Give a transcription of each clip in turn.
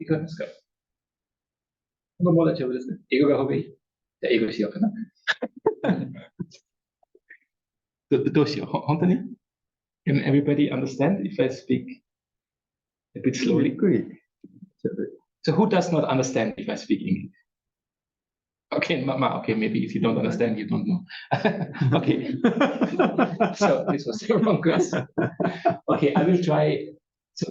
いかがですか？もう大丈夫ですね。英語が方がいい。じゃあ英語しようかな。どうしよう。本当に Can everybody understand if I speak a bit slowly? So who does not understand if I speak English? Okay, okay, maybe if you don't understand, you don't know. Okay. So this was the wrong question. Okay, I will try.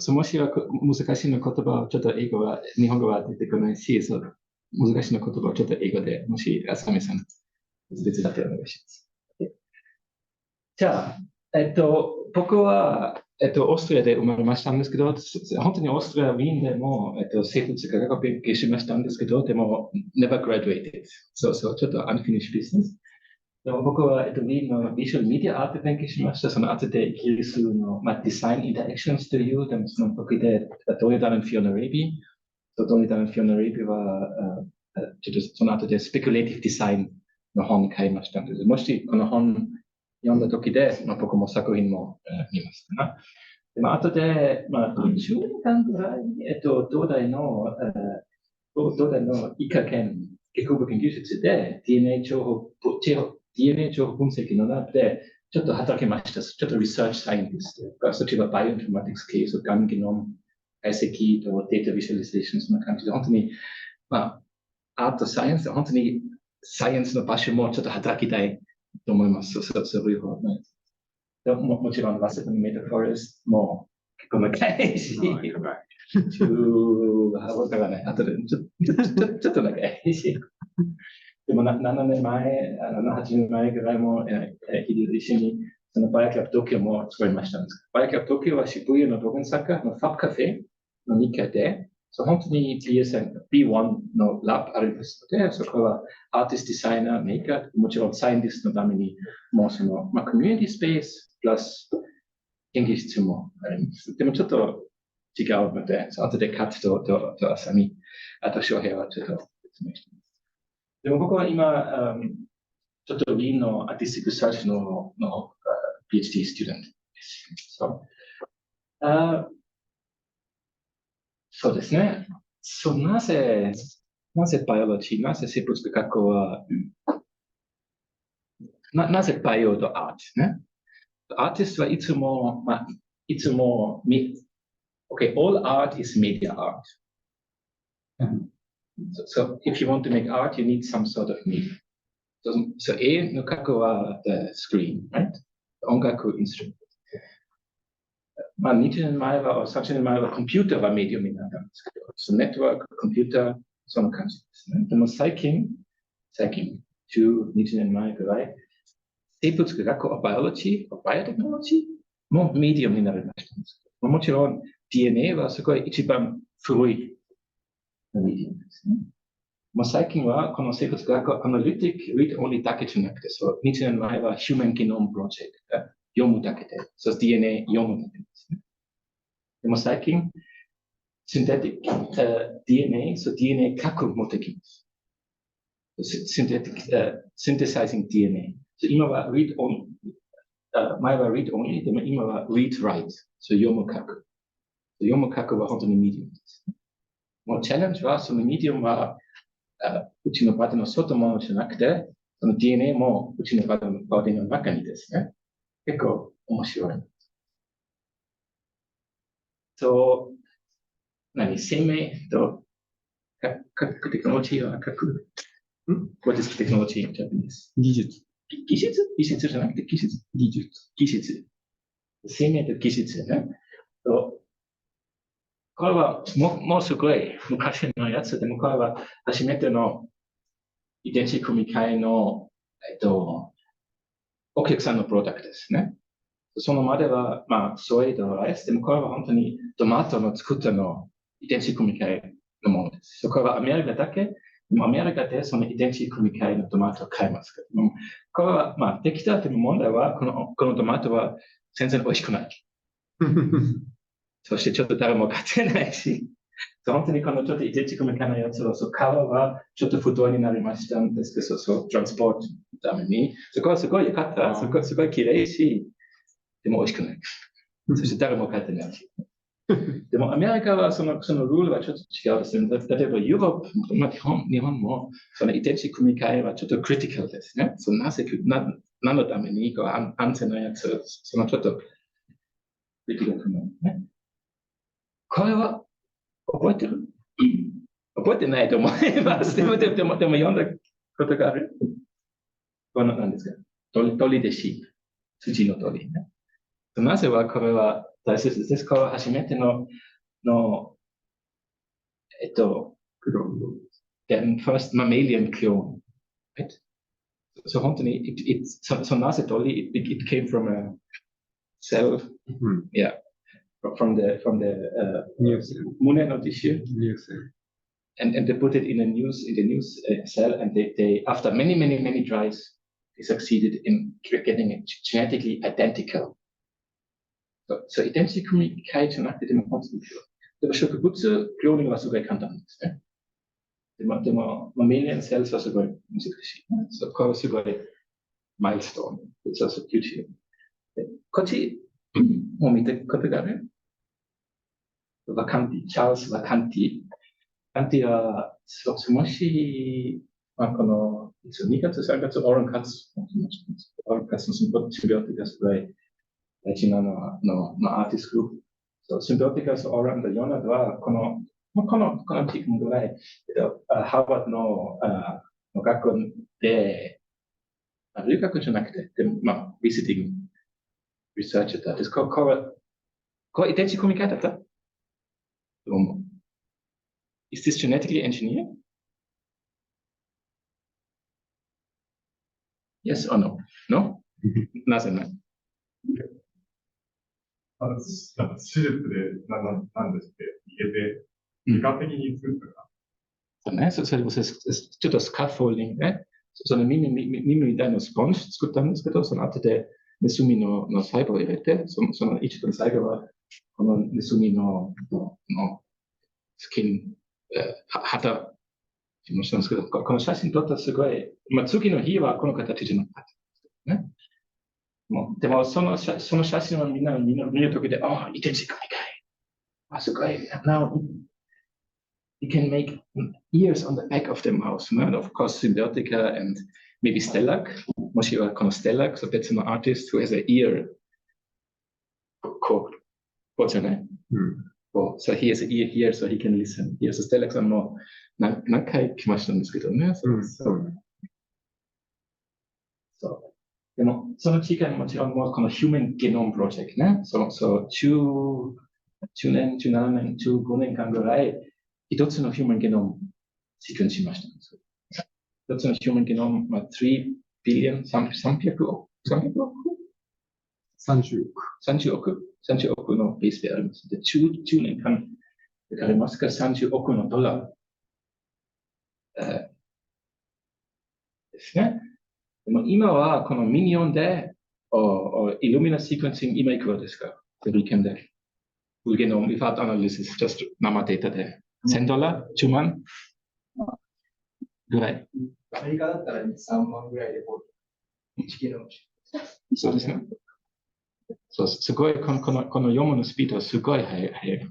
もしは難しいの言葉をちょっと英語は、日本語は出てこないし、難しいの言葉をちょっと英語で、もし、浅見さん、別だったらお願いします。じゃあ、僕は、オーストラリアで生まれましたんですけど、本当にオーストラリア、ウィーンでも、生物学を勉強しましたんですけど、でも、never graduated。そう、ちょっと unfinished business。でも僕は、ウィーンのビジュアルメディアアート勉強しました。その後でイギリスの、デザインインタラクションという、でもその時で、ドニダル・フィオナ・レイビー。ドニダル・フィオナ・レイビーは、ちょっとその後でスペキュレーティブデザインの本を買いましたので、もしこの本読んだ時で、僕も作品も見ますかな。で後で、10年間ぐらい、東大の医科研究研究室で DNA 情報分析の中でちょっと働きました。ちょっとリサーチサイエンティスト。そっちはバイオインフォマティクス系、ガンゲノム解析とデータビジュアリゼーション、そんな感じで、本当に、アートサイエンス、本当にサイエンスの場所もちょっと働きたいと思います。そういう方ね。もちろん、早稲田のmetaPhorestも結構長いし、わからない。あとでちょっと長いし。でも7年前、8年前ぐらいも、ヒデと一緒に、そのBioClub Tokyoも作りました。BioClub Tokyoは渋谷のドブンサッカーのファブカフェの2階で、本当に B1 のラブありますので、そこはアーティスト、デザイナー、メーカー、もちろんサイエンティストのために、もうその、コミュニティスペース、プラス研究室もあります。でもちょっと違うので、後で活動と浅見、あと翔平はちょっと説明しています。でも僕は今、ちょっとウィーンのアーティスティックサーチのPhD スチューデントです。そうですね。なぜバイオロジー、なぜ生物学は、なぜバイオとアートね。アーティストはいつも、okay, all art is media art. So if you want to make art, you need some sort of media. So A の核は the screen, right? 音楽インストゥルメント。20年前は、30年前はコンピューターがメディアになったんですけど、そのネットワーク、コンピューター、その感じですね。でも最近、20年前ぐらい、生物学、バイオロジー、バイオテクノロジーもメディアになりましたんですけど、もちろん DNA はすごい一番古いメディアですね。最近はこの生物学、アナリティック、read only だけじゃなくて、20年前は Human Genome Project が読むだけで、DNA 読むだけですね。でも最近、Synthetic DNA、DNA 核もできます。Synthesizing DNA。今は read only、前は read only、でも今は read write、読む書く。読む書くは本当にメディアムです。もうチャレンジは、そのメディアムは、うちのバディの外ものじゃなくて、その DNA もうちのバディの中にですね、結構面白い。生命と核テクノロジーはWhat is technology in Japanese? 技術じゃなくて技術。生命と技術ね。これはもうすごい昔のやつでも、これは初めての遺伝子組み換えの、お客さんのプロダクトですね。そのまでは、ソイとライスでも、これは本当にトマトの作ったの遺伝子組み換えのものです。これはアメリカだけ、アメリカでその遺伝子組み換えのトマトを買いますけども、これは、できたという問題は、このトマトは全然美味しくない。そしてちょっと誰も買ってないし、本当にこのちょっと遺伝子組み換えのやつは、皮はちょっと太になりましたんですけど、トランスポートのために、そこはすごい良かった。すごい綺麗し、でも美味しくない。そして誰も買ってないし。でもアメリカはそのルールはちょっと違うですね。例えばヨーロッパ、日本もその遺伝子組み換えはちょっとクリティカルですね。何のために安全なやつ、そのちょっとクリティカルなね。これは覚えてる？覚えてないと思います。でも読んだことがある。この何ですか？鳥でシープ。筋の鳥ね。なぜはこれは大切です。これは初めてのfirst mammalian clone. Right? So本当に、なぜ鳥 it came from a cell, yeah, from the胸のtissue. And they put it in the new cell, and they after many tries, they succeeded in getting it genetically identical. So 遺伝子組み換えじゃなくて、でも本当にでも植物クローニングはすごい簡単ですね。でもマメリアンセルスはすごい難しい。これはすごいマイルストーン。そうそう、YouTube。こっちもう見たことがある？ワカンティ、チャールズ・ワカンティ。ワカンティは、もし、この2月、3月、オーランカツのシンビオティカスぐらい大事なのアーティストグループ。シンビオティカス・オーランのようなのは、この時間ぐらい、ハーバードの学校で、留学じゃなくて、ビジティング、リサーチだった。これ遺伝子組み換えだったどう思う？ Is this genetically engineered? Yes or no? No? なぜない？手術でなんですって、家で、自家的に作ったか。そうね、それもちょっとスカフォーリングね。その耳みたいなスポンジ作ったんですけど、その後でネズミの細胞を入れて、その一番最後は、このネズミのスキン、肌、もしたんですけど、この写真撮ったらすごい、次の日はこの形じゃなかったね。でもその写真をみんな見るときで、遺伝子組み換え。すごい。Now, you can make ears on the back of the mouse. Of course, Symbiotica and maybe Stellac. もしくはこの Stellac, 別の artist who has an ear. こうじゃない？So he has an ear here, so he can listen. Here, so Stellac さんも何回来ましたんですけどね。でも、その違いもちろんこの Human Genome Project ね。10年、17年、15年間ぐらい、一つの Human Genome シークエンスしました。一つの Human Genome、3 billion、300億 ?30 億のベースであります。で、10年間かかりますから30億のドラですね。でも今はこのミニオンで、イルミナシークエンシング今いくらですか？ウィーケンで。フルゲノム、without analysis, just 生データで。$10? 10万ぐらい。アメリカだったら3万ぐらいで1ゲノム。そうですね。すごい、この読むのスピードはすごい速い。で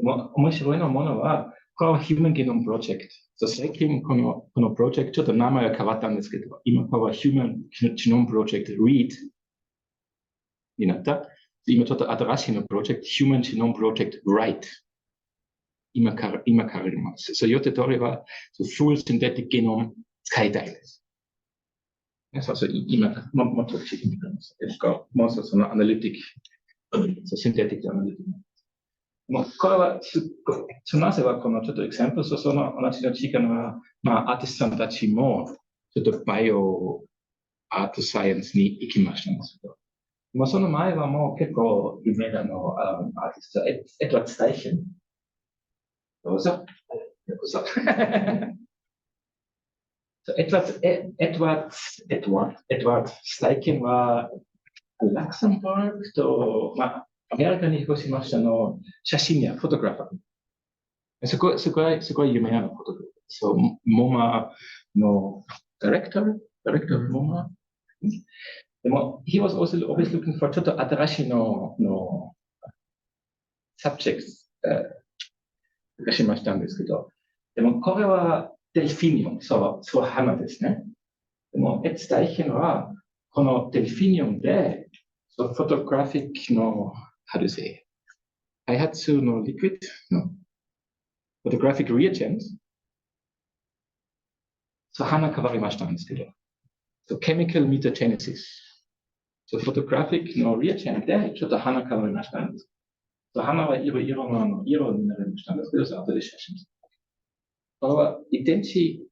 も面白いものは、この Human Genome Project。最近このプロジェクト、ちょっと名前が変わったんですけど、今これは Human Genome Project Read になった。今ちょっと新しいのプロジェクト、Human Genome Project Write。今からいます。そういう通りは、Full Synthetic Genome 使いたいです。今、もっと知ってみます。もうそのアナリティック、シンテティックアナリティック。もうこれはなぜはこのちょっとエクサンプル、その同じの違いは、アーティストさんたちも、ちょっとバイオアートサイエンスに行きましたんですけど、その前はもう結構有名なアーティスト、エドワード・スタイケン。どうぞ。エドワード・スタイケンは、ラクサンバーグと、アメリカに引っ越しましたの写真やフォトグラファー。すごい有名なフォトグラファー。モマのディレクターモマ。でも、he was also always looking for ちょっと新しいの subjects しましたんですけど、でもこれはデルフィニウム、そう花ですね。でも、伝えるのは、このデルフィニウムで、フォトグラフィックの、開発のリクイッドのフォトグラフィックリエージェント、花変わりましたんですけど、ケミカルミタジェネシス、フォトグラフィックのリエージェントで、ちょっと花変わりましたんです。花は色になりましたんですけど、後で写真。これは遺伝子、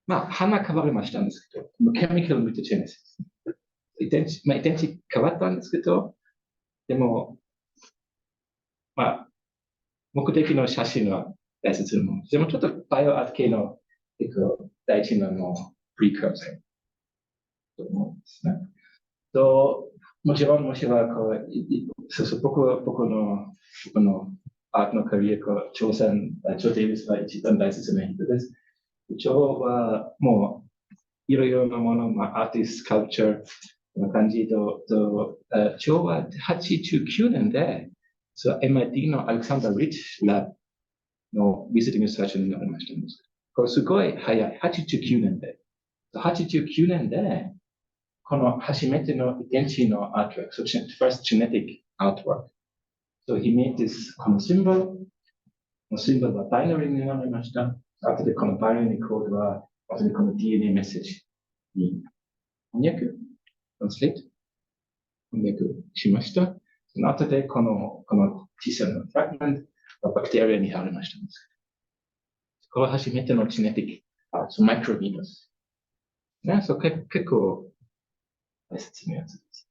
花変わりましたんですけど、ケミカルミタジェネシス。遺伝子変わったんですけど、でも、目的の写真は大切なもの。でもちょっとバイオアート系の大事なプリカーサーと思うんですね。もちろん、僕のアートのキャリア、挑戦は一番大切な人です。ジョーはもういろいろなもの、アーティスト、カルチャーの感じと、ジョーは89年で、MIT のアレクサンダー・リッチラのビジティングスタジオになりましたんです。これすごい早い。89年で。89年で、この初めての遺伝子のアートワーク、first genetic artwork. So he made this このシンボルはバイナリーになりました。後でこのバイナリーコードは、後でこの DNA メッセージに翻訳、translate、翻訳しました。その後でこの小さなフラグメントはバクテリアにありました。これは初めてのジェネティックアート、マイクロビーです。ね、そう結構説明をするんです。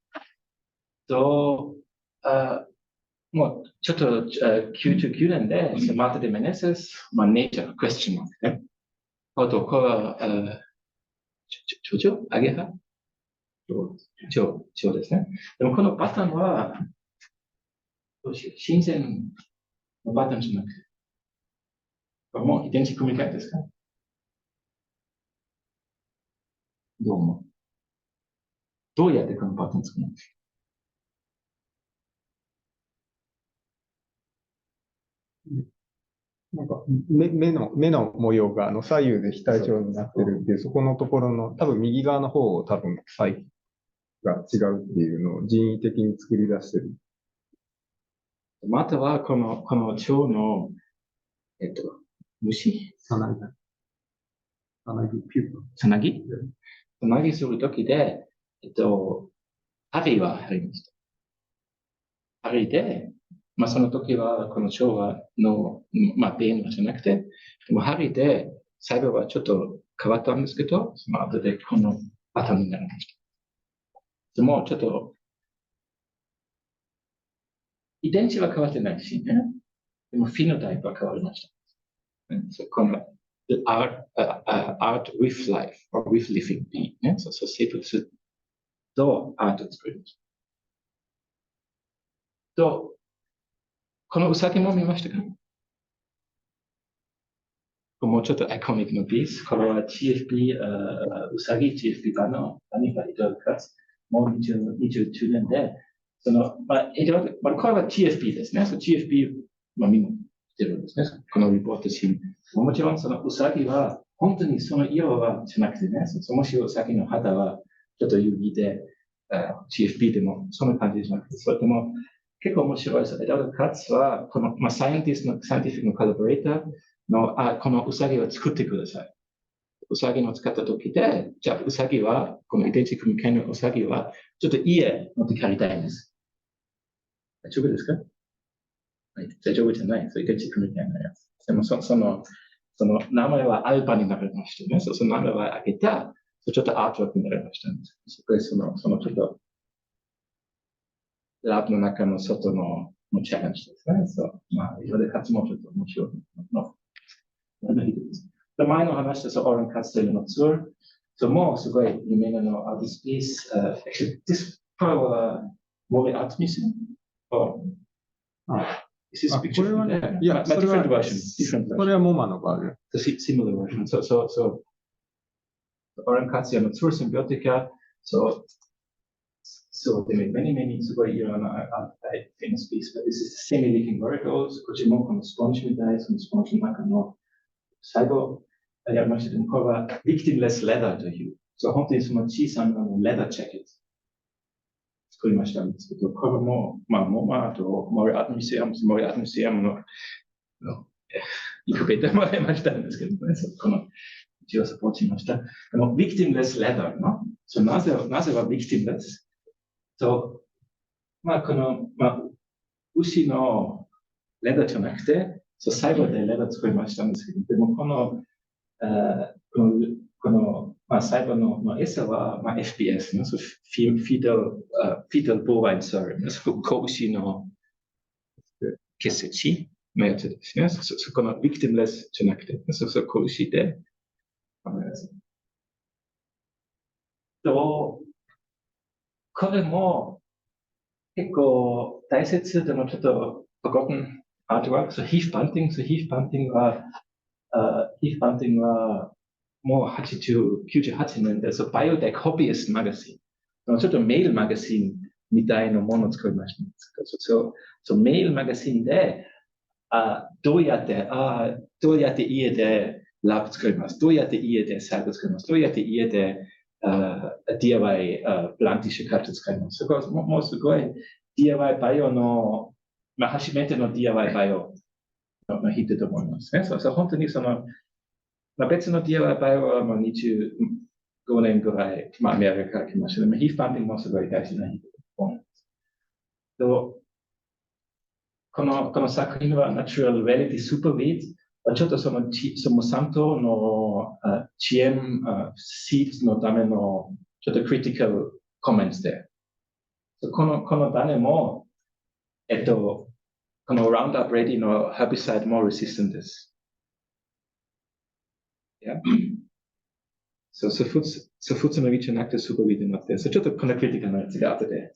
もうちょっと99年で、マータ・デ・メネセス、ネイチャーのクエスチョンマークね。これは、アゲハ蝶ですね。でもこのパターンは、新鮮のパターンじゃなくて、もう遺伝子組み換えですか？どうやってこのパターン作るの？なんか目の模様が左右で非対称になってるっていう、そこのところの、多分右側の方をサイズが違うっていうのを人為的に作り出してる。または、この蝶の、虫さなぎするときで、針はありました。針で、その時は、この蝶の、便じゃなくて、でも針で、細胞はちょっと変わったんですけど、その後でこのパターンになりました。でも、ちょっと、遺伝子は変わってないしね。でも、フィノタイプは変わりました。この、art with life, or with living being ね。生物とアートを作りました。このウサギも見ましたか？もうちょっとアイコニックのピース。これは TFP、ウサギ TFP 版の何かヒドカツ、もう29年で、これは TFP ですね。TFP、みんな知ってるんですね。このリポートシーン。もちろんそのウサギは、本当にその色はじゃなくてね、もしウサギの肌はちょっと有利で、TFP でもそんな感じじゃなくて、それでも結構面白いです。エドワード・カッツは、この、サイエンティフィックのカラボレーターの、このウサギを作ってください。ウサギの使った時で、じゃあウサギは、この遺伝子組み換えのウサギは、ちょっと家持って帰りたいんです。大丈夫ですか？はい、大丈夫じゃない。遺伝子組み換えのやつ。でもその名前はアルバになりましたね。その名前は開けた、ちょっとアートワークになりました、ね。そこでそのちょっと、ラブの中の外のチャレンジですね。いろいろ活もちょっと面白いの。前の話でオーレン・カステルのツール、もうすごい有名なのアーティストピース、これはモーリー・アートミスン。これはね、いや、それはモマのバージョン。Similar version. Oren Katsiaのツールシンビオティカ、So there are many すごいいろんなfamous piece, but this is semi-leaking verticals. こっちもこのスポンジみたい、そのスポンジの中の最後やりましたけど、これは victimless leather という、そう本当にその小さなレダージャケット作りましたんですけど、これも、あと、モリアートミュージアムのいくべてもらいましたんですけどね、この一応サポートしました。でも、victimless leather の、なぜは victimless？ この、牛のレダーじゃなくて、最後でレダー作りましたんですけど、でもこの、最後の餌は、FPS の、fetal bovine serum、子牛の血液のやつですね。この victimless じゃなくて、子牛で、これも結構大切でもちょっとforgotten artwork。ヒーフパンティングはもう98年で、バイオテックホビーストマガジン。ちょっとメールマガジンみたいなものを作りました。メールマガジンで、どうやって家でラブ作ります。どうやって家でサイド作ります。どうやって家でDIY ブランティッシュカット使います。もうすごい DIY バイオの、初めての DIY バイオのヒットと思いますね。本当に別の DIY バイオはもう25年ぐらい、アメリカから来ました。ヒーフパンティングもすごい大事なヒットと思います。この作品は Natural Reality Super Weed。ちょっとその3頭の遅延シーツのためのちょっとクリティカルコメントで。この種も、この Roundup Ready のヘビサイドもレシステントです。普通のウィッチじゃなくてスーパーウィードになって、ちょっとこのクリティカルなやつが後で。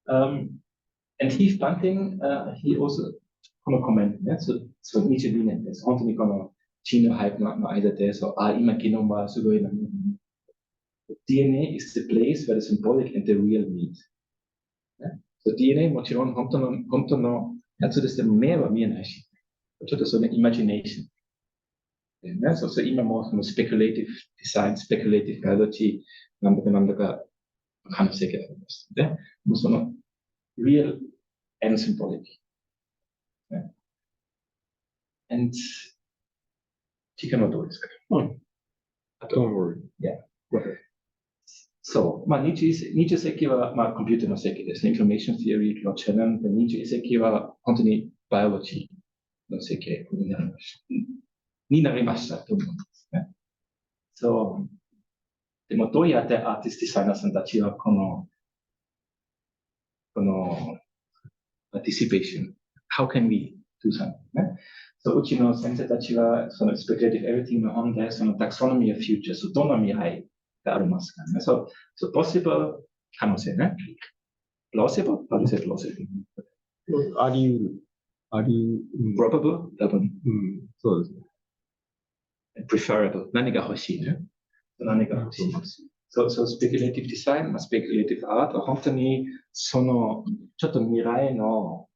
And Heath Bunting, he also このコメントね、22年です。本当にこのチームハイプの間で、今ゲノムはすごいな。DNA is the place where the symbolic and the real meet. DNA もちろん本当のやつですけど、目は見えないし、ちょっとそのイマジネーション。今もそのスペキュレーティブデザイン、スペキュレーティブバイオロジー、なんだか可能性があります。で、もうその real and symbolic。and 時間はどうですか？あと、20世紀は、コンピューターの世紀ですね。インフォメーション・ティオリー、ロチェラン。21世紀は本当にバイオロジーの世紀になりましたと思うんですね。でもどうやってアーティストデザイナーさんたちはこのparticipation, how can we do something? ね。うちの先生たちは、その speculative everything の本で、その taxonomy of future、どんな未来がありますかね。possible 可能性ね。plausible? How do you say plausible? あり得る。probable? 多分。そうですね。preferable 何が欲しいね。何が欲しいです。speculative design、speculative art は本当にそのちょっと未来の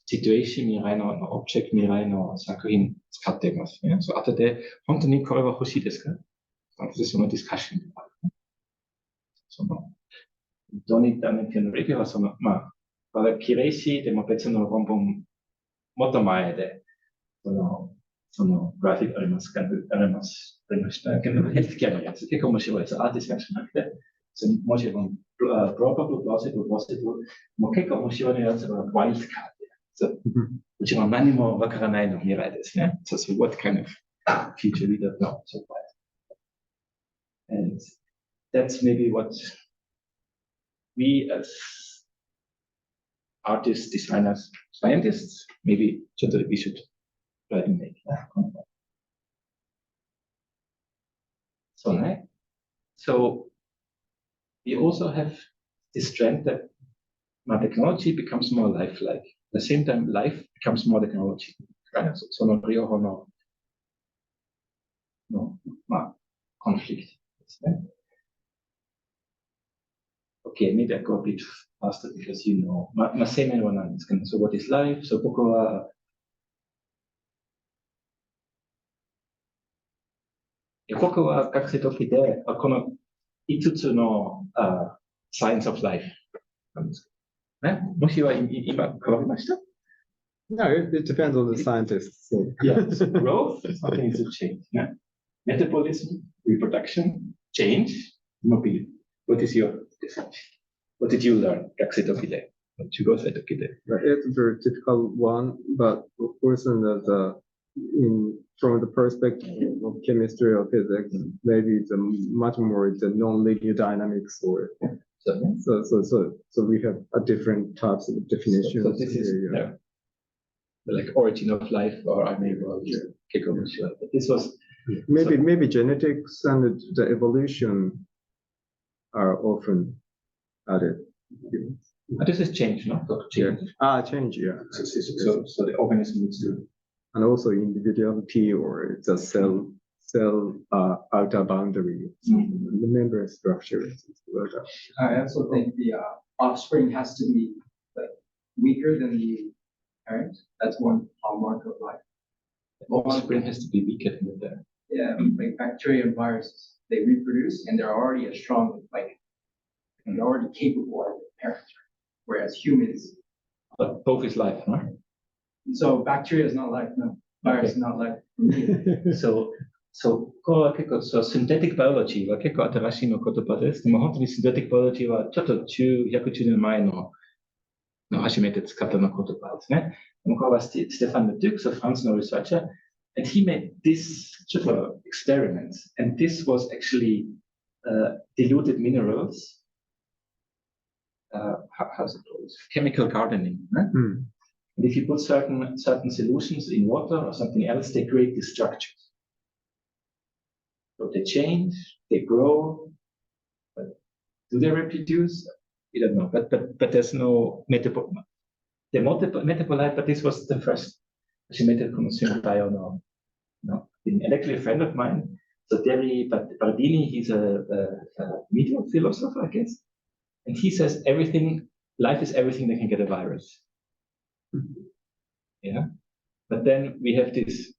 シチュエーション、未来のオブジェクト、未来の作品使っていますね。後で本当にこれは欲しいですか？後でそのディスカッション。ドニッタメンティのレビューはこれ綺麗し、でも別の論文もっと前で、そのグラフィックありましたけど、ヘルスケアのやつ結構面白いです。アーティストじゃなくて、もちろん、probable, plausible, possible、もう結構面白いやつはワイルドカード。もちろん何もわからないの未来ですね。what kind of future we don't know so far. And that's maybe what we as artists, designers, scientists, maybe we should try to make. So we also have this trend that technology becomes more lifelike. At the same time, life becomes more technology. その両方のコンフリクトですね。Okay, maybe I go a bit faster because you know, 生命は何ですかね。So what is life? So 僕は、学生時で、この5つのScience of Life なんですね。もしは今変わりました No, it depends on the scientist. So. Yeah, so growth, something needs to change. Yeah? Metabolism, reproduction, change, mobility. What is your definition? What did you learn? 学生時で。中学生時で。It's a very difficult one, but of course, from the perspective of chemistry or physics, maybe it's much more it's a non-linear dynamics or so we have a different types of definitions. So this is like origin of life, or I may well kick over to but this was maybe genetics and the evolution are often added. But this is change, no? Change. Yeah. Change, yeah. So the organism needs to. And also individuality or it's a cell outer boundary, the membrane structure. I also think the offspring has to be like weaker than the parent. That's one hallmark of life. The offspring has to be weaker than the parent. Yeah, like bacteria and viruses, they reproduce and they're already as strong, like they're already capable as the parents, whereas humans. But both is life, right? So bacteria is not life, no. Virus is not life. So これは結構synthetic biology は結構新しいの言葉です。でも本当に synthetic biology はちょっと110年前の初めて使ったの言葉ですね。これはステファン・デュクス、フランスの researcher, and he made this ちょっと experiments, and this was actually diluted minerals. How's it called? Chemical gardening. And if you put certain solutions in water or something else, they create these structures. So they change, they grow, but do they reproduce? We don't know. But there's no metabolite. The metabolite, but this was the first. She made it consumed by no. And actually a friend of mine, so Derry Bardini, he's a medical philosopher, I guess. And he says life is everything that can get a virus. Yeah. But then we have this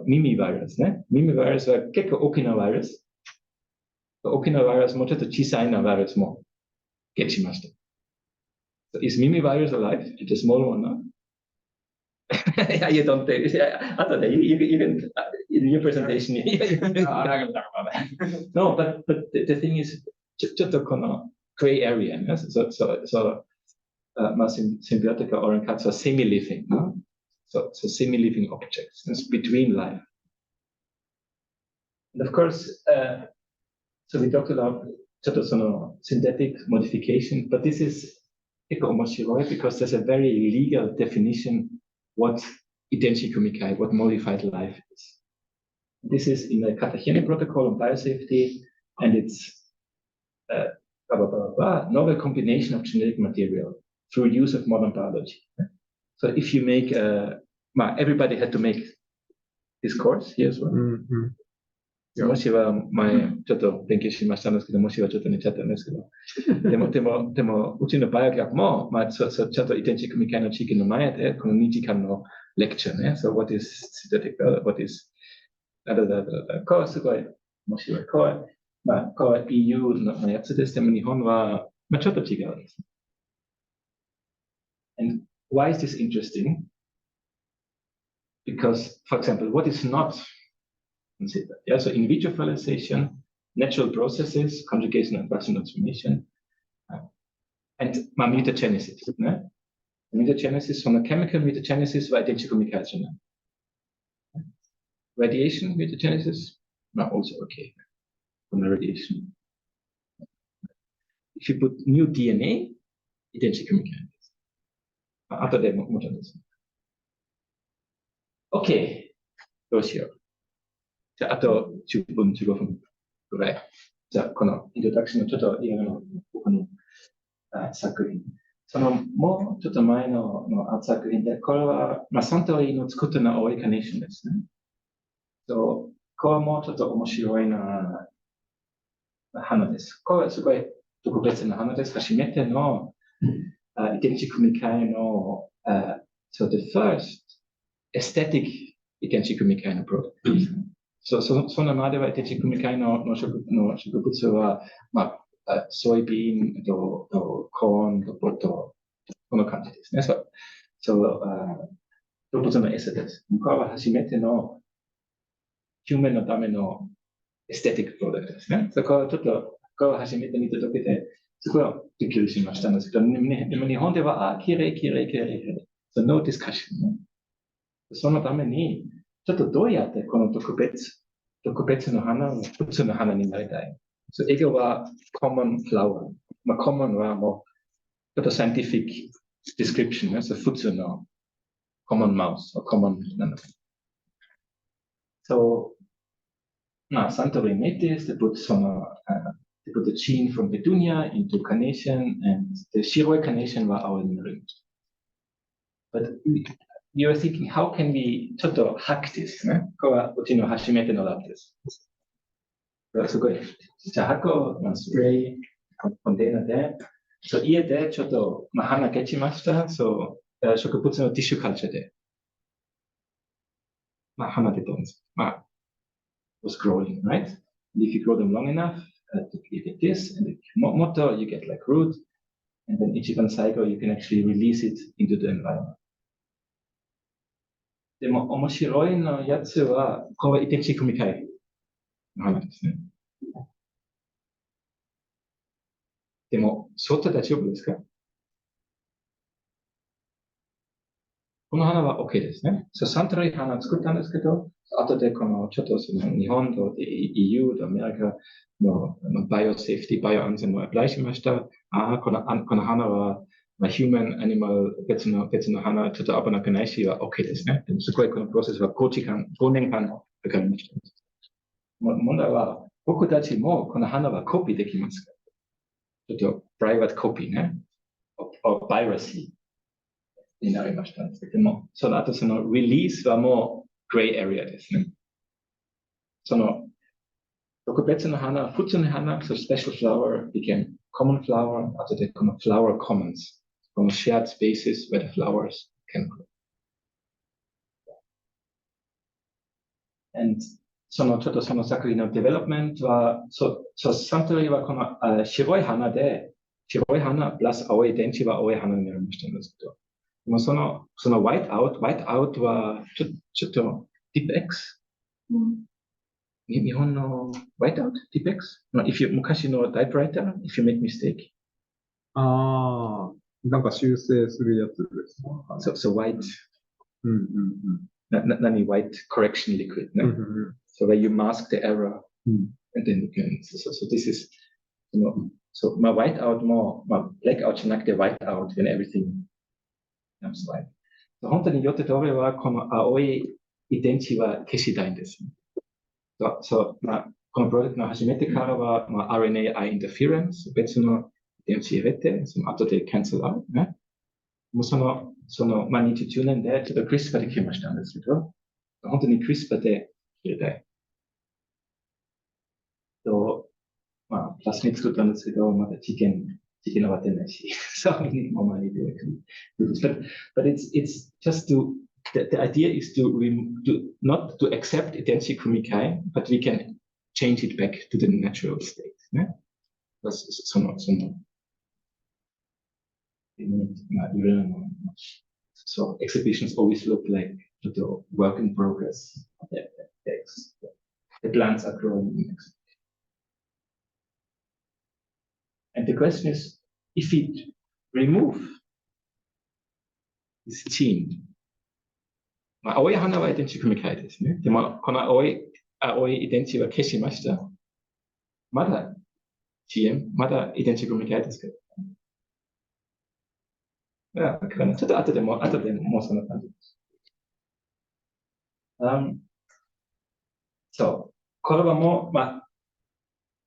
Mimi virus,ね。Mimi virus は結構大きな virus。大きな virus もちょっと小さいな virus もゲットしました。So is Mimi virus alive? It's a small one, no? Yeah, you don't take it. After that, you can in your presentation. No, I'm not going to talk about that. No, but the thing is, ちょっとこの gray area, ね。symbiotic or in cats are semi-living, no? So semi-living objects. It's between life. And of course, so we talked about synthetic modification, but this is because there's a very legal definition what what modified life is. This is in the Cartagena Protocol on biosafety, and it's novel combination of genetic material through use of modern biology. So if you make, everybody had to make this course here as well. もしは前ちょっと勉強しましたんですけど、もしはちょっと寝ちゃったんですけど、でもうちのバイオキャップも、ちょっと遺伝子組み換えの地域の前で、この2時間のレクチャーね、So what is synthetic, what is, これはすごい面白い。これは EU のやつです。でも日本は、ちょっと違うんです。And why is this interesting? Because, for example, what is not considered? Yeah, so in vitro fertilization, natural processes, conjugation and functional transformation, and mutagenesis. Ne? Mutagenesis from the chemical mutagenesis by identical mutation. Radiation mutagenesis, also okay from the radiation. If you put new DNA, identical mutation. After that, OK。どうしよう。じゃあ、あと10分、15分ぐらい。じゃあ、このイントロダクションのちょっと今の僕の作品。もうちょっと前の作品で、これは、サントリーの作ったのはオーイカネーションですね。これもちょっと面白いな。花です。これはすごい特別な花です。初めての遺伝子組み換えの、so the first aesthetic 遺伝子組み換えのプロダクトですね。そのまでは遺伝子組み換えの植物は、ソイビーンとコーンとこの感じですね。動物の餌です。これは初めてのヒューマンのためのエステティックプロダクトですね。そこはちょっと、これを初めて見たときで、すごいびっくりしましたんですけど、でも日本では、きれい。no discussion ね。そのために、ちょっとどうやってこの特別の花を普通の花になりたい。英語は common flower。common はもう、ちょっと scientific description ね。普通の common mouse、common なんだ。Santorini metis, they put the gene from Petunia into carnation, and the Shiroi carnation were our ring. But you are thinking, how can we ちょっとhack this? ね、これはうちの初めてのラボです。すごい。じゃあ箱、スプレー、コンテナで、家でちょっと、花消しました。植物のティッシュカルチャーで、花出たんです。was growing, right? And if you grow them long enough, you get this, and the motor, you get like root, and then each one cycle, you can actually release it into the environment. でも面白いのやつは、これ遺伝子組み換えの花ですね。でも、外大丈夫ですか？この花は OK ですね。サントリー花作ったんですけど、後でこのちょっとその日本と EU とアメリカのバイオセーフティ、バイオ安全をアプライしました。この花は、ヒューマン、アニマル、別の花、ちょっと危なくないしは OK ですね。でもすごいこのプロセスは5年間かかりました。問題は、僕たちもこの花はコピーできますか？ちょっとプライベートコピーね。バイラシー。になりましたんですけども、その後そのリリースはもうグレーエリアですね。その特別な花、普通の花、special flower became common flower, 後でこの flower commons、この shared spaces where the flowers can grow. And ちょっとその作品のデベロップメントは、サントリーはこの白い花で、白い花プラス青い電池は青い花になりましたんですけど、もうそのワイトアウトはちょっとディープ X、日本のワイトアウトディープ X、昔のタイプライター、if you make mistake。なんか修正するやつです。white。何 white correction liquid ね。So where you mask the error、and then you can, so this is, white out も、black out じゃなくて white out when everything本当によってどれはこの青い遺伝子は消したいんです。このプロジェクトの初めてからは、RNAi interference、別の遺伝子入れて、その後でキャンセルアウトね。もう2010年でちょっとクリスパで来ましたんですけど、本当にクリスパで入れたい。プラスに作ったんですけど、まだ事件は終わってないし、so we need more money to do this. But it's just the idea is not to accept 遺伝子組み換え、but we can change it back to the natural state ね。So exhibitions always look like the work in progress. The plants are growing. And the question is, if we remove this gene, 青い花は遺伝子組み換えですね。でも、この青い遺伝子は消しました。まだ GM、まだ遺伝子組み換えですけど。ちょっと後でもそんな感じです。これはもう、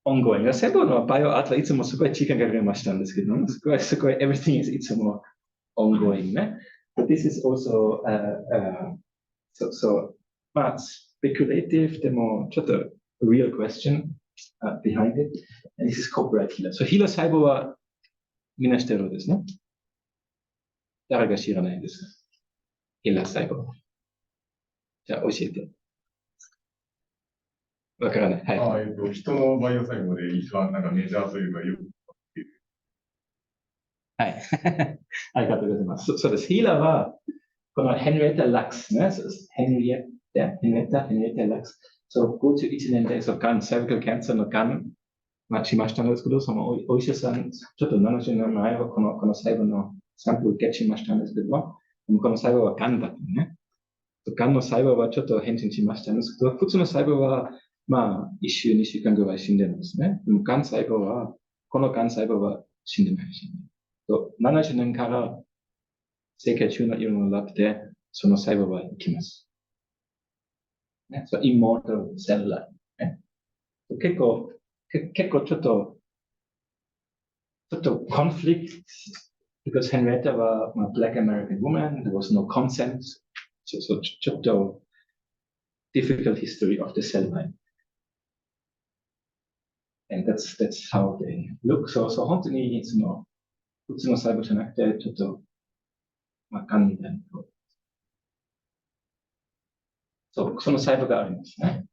ongoing。セボのバイオアートはいつもすごい時間かかりましたんですけど、すごい、everything is いつも ongoing ね。But this is also, speculative でもちょっと real question。behind it. And this is copyright healer. So healer 細胞はみんな知ってるですね。誰が知らないですか？ヘラ細胞。じゃあ教えて。わからない。はい。人のバイオ細胞で一番なんかメジャーというかよく。はい。ありがとうございます。そうです。ヒーラーは、このヘンリエッタ・ラックスね。ヘンリエッタ・ラックス。そう、51年で、そう、がん、セルカルキャンサーのがん、しましたんですけど、そのお医者さん、ちょっと70年前はこの細胞のサンプルをゲットしましたんですけど、この細胞はがんだったね。がんの細胞はちょっと変遷しましたんですけど、普通の細胞は、1週、2週間ぐらい死んでるんですね。でも、がん細胞は、このがん細胞は死んでないし、70年から世界中のいろんなラボで、その細胞は生きます。ね、そう、イモータルセルラー、ね。結構ちょっとコンフリクト、because Henrietta は、Black American woman, there was no consent, so ちょっと difficult history of the cell line. And that's how they look. So 本当にその普通の細胞じゃなくて、ちょっと、がんみたいな。そう、その細胞があるんですね。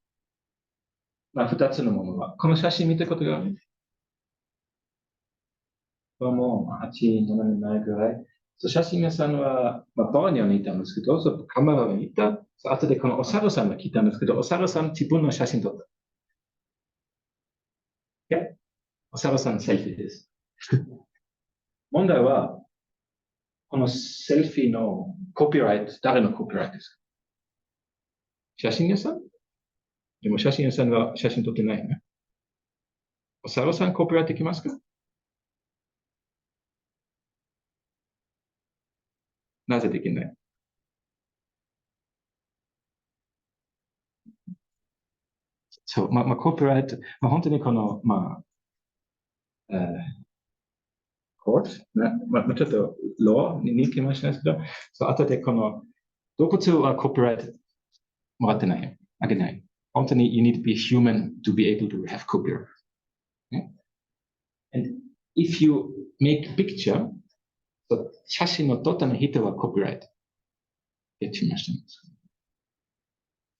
二つのものは。この写真見たことがある。これも8、7年前ぐらい。写真屋さんは、ボーニョにいたんですけど、カメラにいた。後でこのお猿さんが来たんですけど、お猿さん自分の写真撮った。いや、お猿さんセルフィーです。問題は、このセルフィーのコピーライト、誰のコピーライトですか？写真屋さん？でも写真屋さんが写真撮ってないね。お猿さんコピーライトできますか？なぜできない？そう、コピーライト、本当にこの、コート、ちょっとローに似てましたけど、後でこの、動物はコピーライトもらってない。あげない。本当に you need to be human to be able to have copyright. And if you make a picture, 写真の撮ったの人はコピーライト。ゲットしました。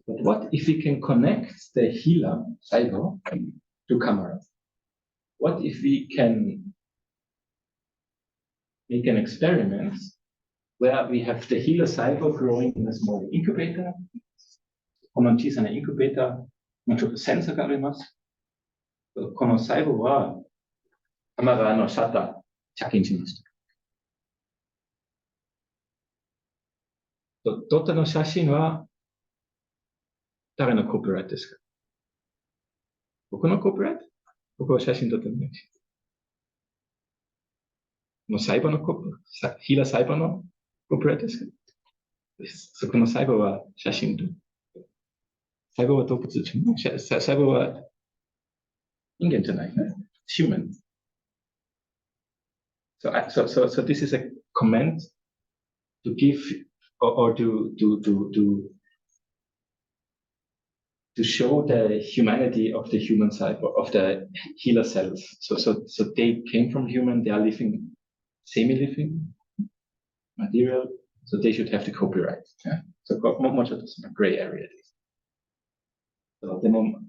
But what if we can connect the healer cycle to camera? What if we can make an experiment where we have the healer cycle growing in a small incubator? この小さなインクベーター、ちょっとセンサーがあります。この細胞はカメラのシャッター着金しました。撮ったの写真は誰のコピーライトですか？僕のコピーライト？僕は写真撮ってないし。もう細胞のヒーラー細胞のコピーライトですか？そこの細胞は写真と。細胞は動物じゃない。細胞は人間じゃないね。human. So this is a comment to give or to show the humanity of the human side of the healer cells. So they came from human, they are living, semi-living material, so they should have the copyright. Yeah? So much of this gray area. So でも、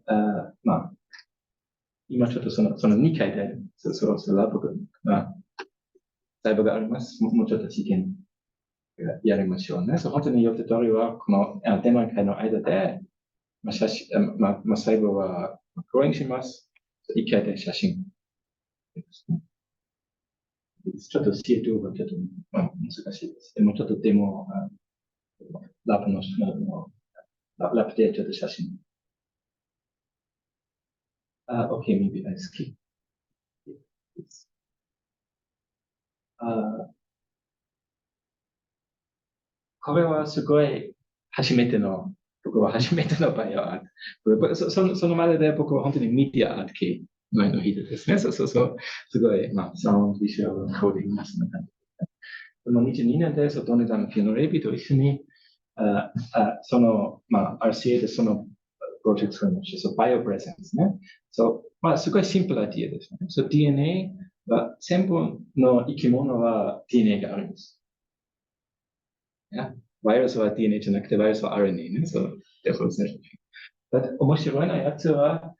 今ちょっとその2回で、ラボが、細胞があります。もうちょっと実験やりましょうね。本当に言った通りは、この展覧会の間で、細胞はグローイングします。1回で写真。ちょっと CO2 がちょっと難しいです。でもちょっとデモ、ラボでちょっと写真。Okay, maybe I skip. これはすごい僕は初めてのバイオアート。そのまでで僕は本当にメディアアート系の人ですね。すごい、サウンド、ビジュアル、コーディングそんな感じ。この22年で、ドネダのフィノレビと一緒に、RCA でプロジェクトの話、バイオプレゼンスね。すごいシンプルな idea ですね。DNA は、全部の生き物は DNA があるんです。バイオスは DNA じゃなくて、バイオスは RNA ね。面白いなやつは、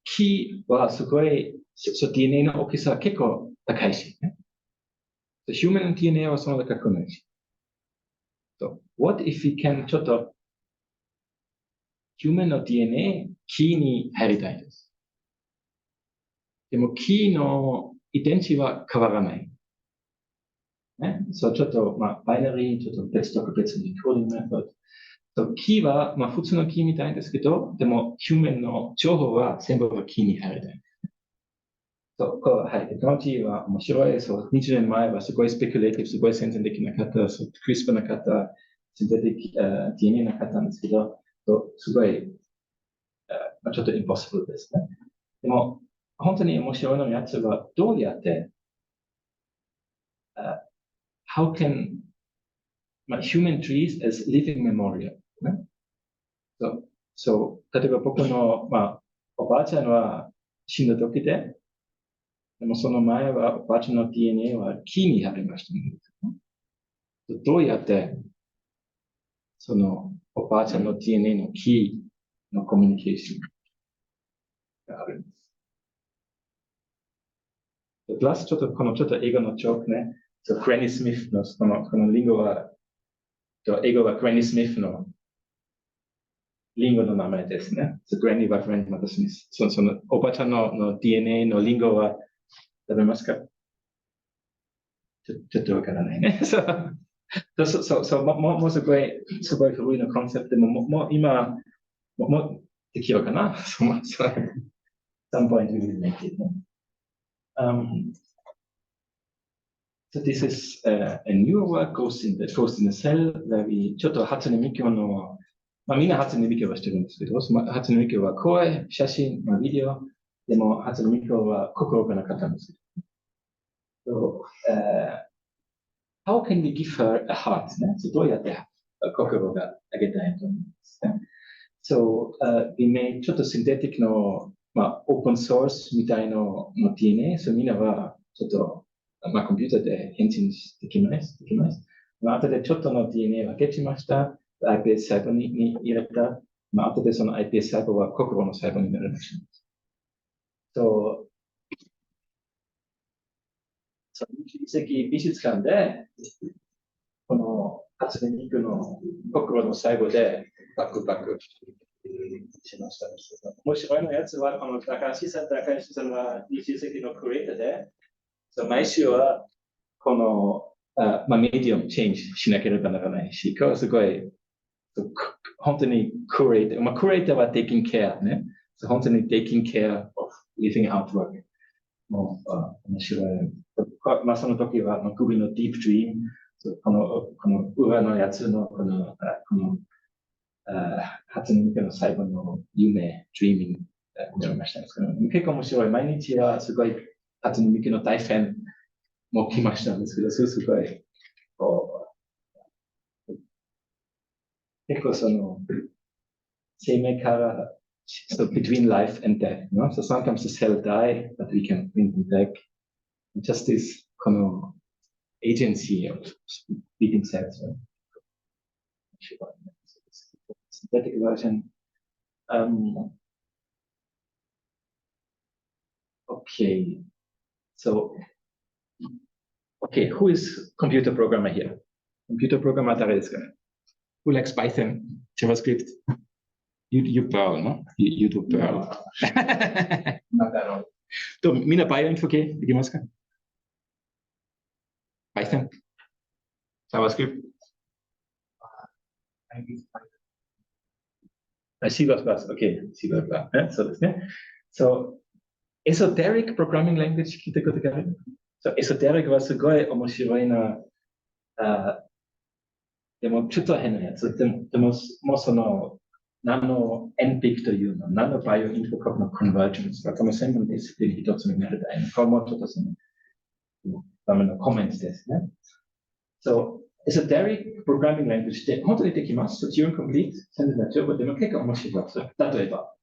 木はすごい、DNA の大きさは結構高いし、ね。Human DNA はそんな高くないし。What if we can ちょっと、Human の DNA、木に入りたいです。でも木の遺伝子は変わらない。ね。ちょっと、バイナリー、ちょっと別とか別に、コーディングメソッド。木は、普通の木みたいですけど、でも、ヒューマンの情報は全部木に入りたい。はい。テクノロジーは面白い。20年前はすごいスペキュレーティブ、すごい先進的な方、クリスプな方、シンテティック、DNA な方なんですけど、すごい、ちょっとインポッシブルですね。でも、本当に面白いのやつは、どうやって、how can human trees as living memorial、ね。例えば僕の、おばあちゃんは死んだ時で、でもその前はおばあちゃんの DNA は木にありました、ね。どうやって、そのおばあちゃんの DNA の木のコミュニケーションがあるんです。プラスちょっと英語のジョークね。クレニー・スミスのこのリンゴは、英語はクレニー・スミスのリンゴの名前ですね。グレニーはグレニー・マタ・スミス。そのおばあちゃんの DNA のリンゴは食べますか？ちょっとわからないね。もうすごい古いのコンセプトでもう今、もうできるかなsome point we will make it. So this is a new work goes in the cell where we ちょっと初音ミクの、みんな初音ミクはしてるんですけど、初音ミクは声、写真、ビデオ、でも初音ミクは心がなかったんですけど。How can we give her a heart? ね、どうやって心があげたいと思いますね。we made ちょっとシンテティックの、オープンソースみたいの DNA、みんなはちょっと、コンピューターで返信できます。後でちょっとの DNA 分けました。iPS 細胞に入れた。後でその iPS 細胞は心の細胞になりました。美術館で、この初音ミクの心の細胞でバクバクしました。面白いのやつは、高橋さんは20世紀のクリエイターで、毎週はこの、メディアムチェンジしなければならないし、すごい、本当にクリエイター、クリエイターは taking care ね。本当に taking care of living artwork。もう面白い。その時は、首のディープドリーム、この上のやつの、この初音ミクの最後の夢、ドリーミングになりました。結構面白い。毎日はすごい初音ミクの大ファンも来ましたんですけど、すごい、結構生命から、between life and death, no? So sometimes the cell die, but we can bring them back. Just this この agency of beating cells. Synthetic version. Okay. So, who is computer programmer here? Computer programmer 誰ですかね? Who likes Python, JavaScript? You Perl, no? You do Perl. みんなバイオインフォ系できますか? Python? JavaScript? C++, okay. C++. そうですね。esoteric programming language 聞いたことがある? esoteric はすごい面白いな。でもちょっと変なやつ。でももうナノエンピックというの、ナノバイオインフォのコンバージョンスがこの専門ディスプリン一つになりたいの。これもちょっとためのコメントですね。エソテリックプログラミングラングジで本当にできます。Turing Complete、センテナチョーでも結構面白いです。例えば、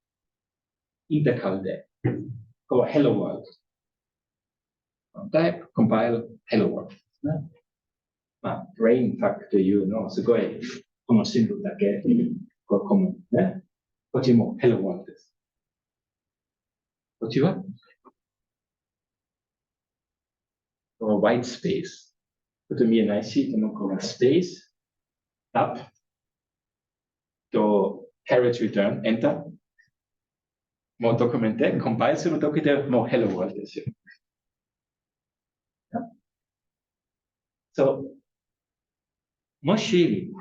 インターカルで、ここは Hello World。タイプ、compile、Hello World ですね。まあ、ブレインファクというのをすごい、このシンボルだけ、こう、コムね。こっちも Hello World です。こっちはwhite space。ちょっと見えないし、でもこの space、up と carriage return、enter。もうドキュメントで、コンパイルするときでもう Hello World ですよ。そう。もし、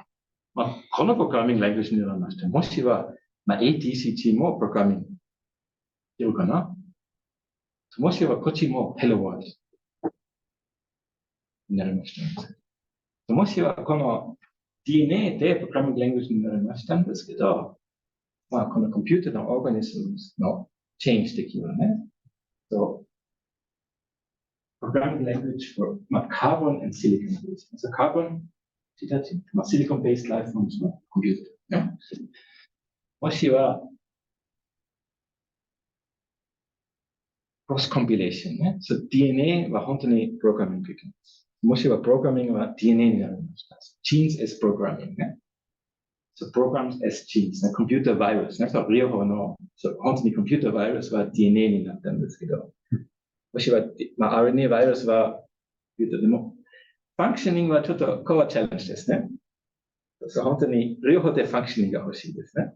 まあ、このプログラミングラングジになりました。もしは、まあ、ATCT もプログラミングいるかな。もしはこっちも Hello World になりました。もしはこの DNA でプログラミングラングジになりましたんですけど、まあ、このコンピューターのオーガニズムのチェンジ的なね。そう。programming language for carbon and silicon based. So carbon, silicon based life formsのコンピューター、ね。もしは、cross compilation ね。So DNA は本当にプログラミングできます。もしはプログラミングは DNA になりました。Genes as programming ね。So programs as genes ね。コンピューターバイラスね。そう、両方の、本当にコンピューターバイラスは DNA になったんですけど、もしは、まあ、RNA バイラスは、でも、ファンクショニングはちょっとここはチャレンジですね。そう本当に両方でファンクショニングが欲しいですね。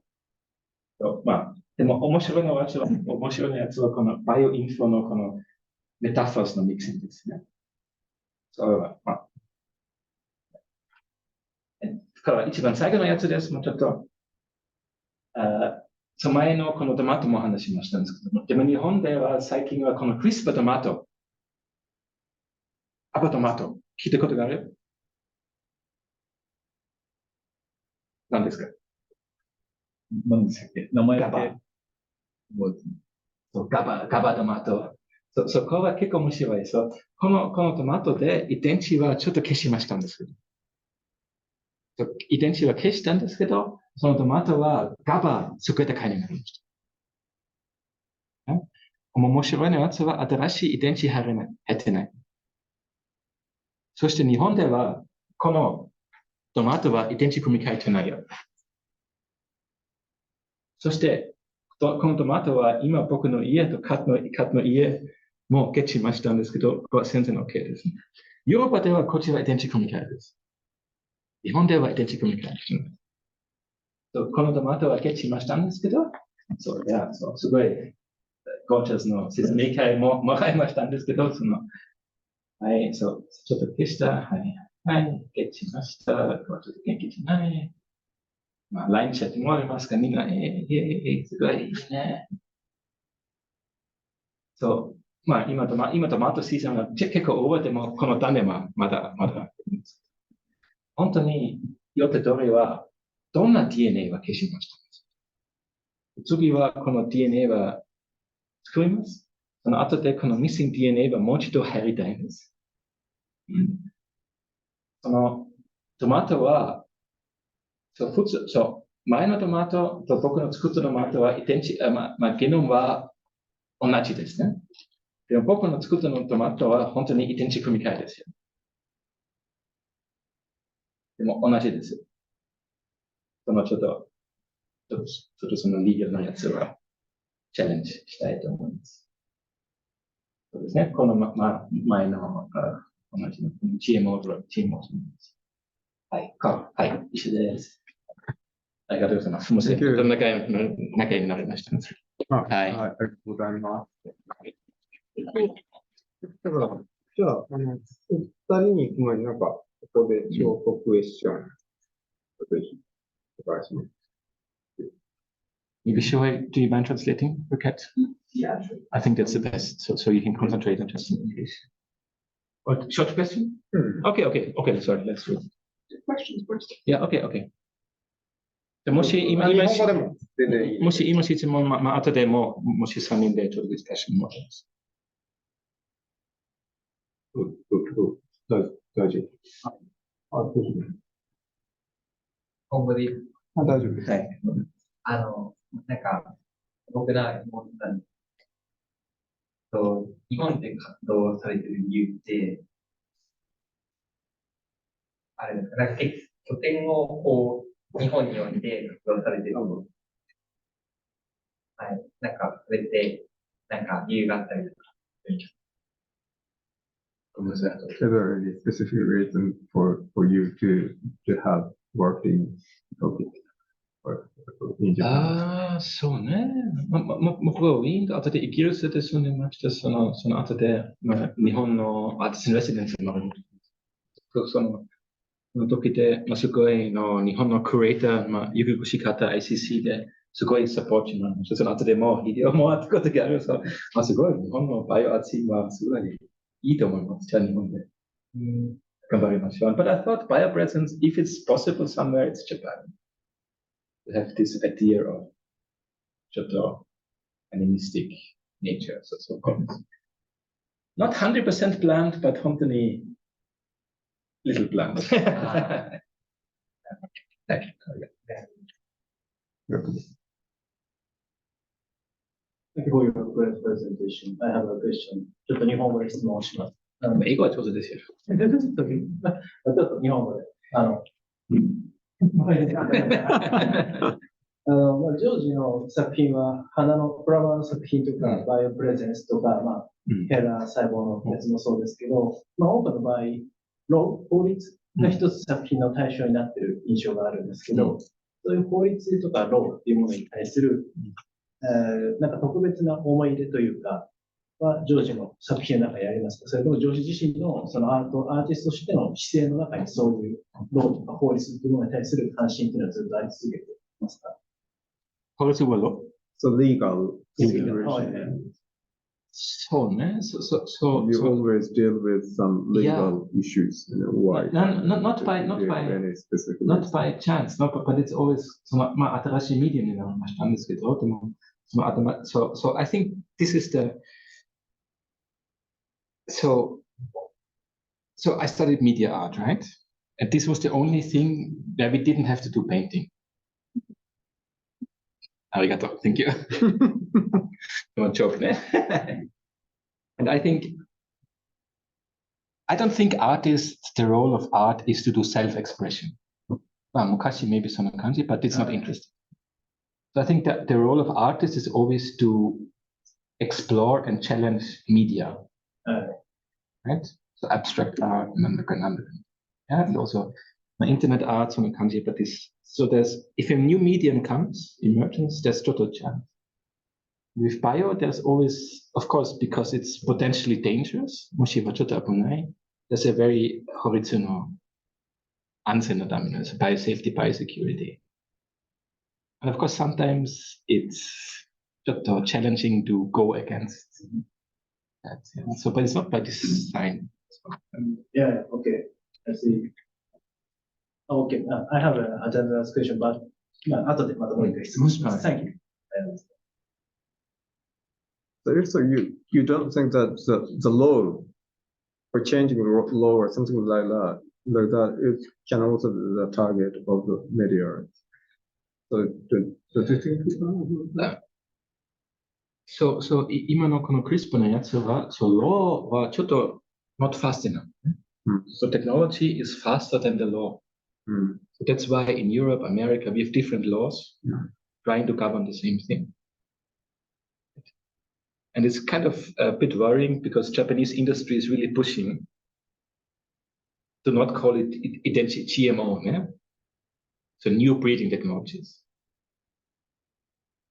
そうまあ、でも面白いのは、このバイオインフォのこのメタフォースのミクシングですね。そうまあ。だから一番最後のやつです。もうちょっと、前のこのトマトも話しましたんですけども、でも日本では最近はこのクリスパトマト、アバトマト、聞いたことがある？何ですか？何でしたっけ？名前だけ。ガバトマト。そこは結構面白い。このトマトで遺伝子はちょっと消しましたんですけど。遺伝子は消したんですけど、そのトマトはガバ作った回になりました。面白いのやつは新しい遺伝子入ってない。そして日本では、このトマトは遺伝子組み換えてないよ。そして、このトマトは今僕の家とカットの家もゲッチしましたんですけど、ここは全然 OK ですね。ヨーロッパではこちら遺伝子組み換えです。日本では遺伝子組み換えです。このトマトはゲッチしましたんですけど、すごいゴーチャスの説明会ももらいましたんですけど、はい、ちょっと消した。はい、ゲッチしました。ちょっと元気じゃない。まあ、LINE チャットもありますか？みんな、すごいいいね。まあ、今トマトシーズンが結構終わっても、この種はまだ。本当に、よってどれは、どんな DNA は消しました。次は、この DNA は作ります。その後で、この missing DNA はもう一度入りたいんです。そのトマトは、前のトマトと僕の作ったトマトは遺伝子、ゲノムは同じですね。でも僕の作ったトマトは本当に遺伝子組み換えですよ。でも同じですよ。ちょっとそのリーガルのやつはチャレンジしたいと思います。そうですね。この、前の同じの GMO です。はい、一緒です。ありがとうございます。すみません。仲良くなりました。はい。ありがとうございます。だから、じゃあ、二人に行く前にここでショートクエスチョン、ぜひ、お願いします。Maybe Shohei, do you mind translating for Kat? Yeah, sure. I think that's the best, so you can concentrate on just in English. What, short question? Okay, sorry, let's do it. Questions first. Yeah, okay. もし質問、後でもし3人でちょっとディスカッションもします。大丈夫。あ、ぜひ。今後で言うあ、大丈夫です。はい。なんか、僕ら思ったんですけど、日本で活動されてる理由って、あれですか、なんか拠点をこう、日本において活動されてる。はい。なんか、それって、なんか理由があったりとか。Is there any specific reason for you to have worked in Tokyo or in Japan? そうね。僕はウィーンと後でイギリスで住んでました。その後で、日本のアーティストレシデンスになる。その時で、すごいの日本のクリエイター、ゆくし方 ICC ですごいサポートしました。その後でも、ヒデオもあったことがある。すごい日本のバイオアーツィはすごいいいと思います。じゃあ日本で。頑張りましょう。But I thought biopresence, if it's possible somewhere, it's Japan. To have this idea of ちょっと animistic nature. So not 100% planned, but 本当に little planned. Thank you for your great presentation. I have a question. ちょっと日本語で質問します。英語は上手ですよ。ちょっと日本語で。ジョージの作品は、花のフラワーの作品とか、バイオプレゼンスとか、ヘラ細胞のやつもそうですけど、多くの場合、法律が一つ作品の対象になっている印象があるんですけど、そういう法律とかローっていうものに対する、なんか特別な思い入れというか、はジョージの作品の中にありますか？それともジョージ自身のそのアーティストとしての姿勢の中にそういうローとか法律というものに対する関心というのはずっとあり続けていますか？法律はロー So legal consideration. そうね。You always deal with some legal issues. Why? Not by chance, but it's always 新しいメディアになりましたんですけど、でもSo I think this is so I studied media art, right? And this was the only thing where we didn't have to do painting. Arigato, thank you. Don't joke, ne? And I don't think artists, the role of art is to do self-expression. Mukashi maybe some kanji, but it's not interesting. So I think that the role of artists is always to explore and challenge media. Right? So abstract art and also internet art, some kanji, but if a new medium emerges, there's total chance. With bio, there's always, of course, because it's potentially dangerous, there's a very horizontal answer, so biosafety, biosecurity. And of course, sometimes it's challenging to go against that. Yeah. So, but it's not by design. Yeah, okay. I see. Okay, I have another question, but thank you. So you don't think that the law or changing the law or something like that, it can also be the target of the media. So do you think that? So 今のこのクリスプのやつは、law はちょっと not fast enough. So technology is faster than the law. So that's why in Europe, America, we have different laws trying to govern the same thing. And it's kind of a bit worrying because Japanese industry is really pushing to not call it GMO, yeah? So new breeding technologies.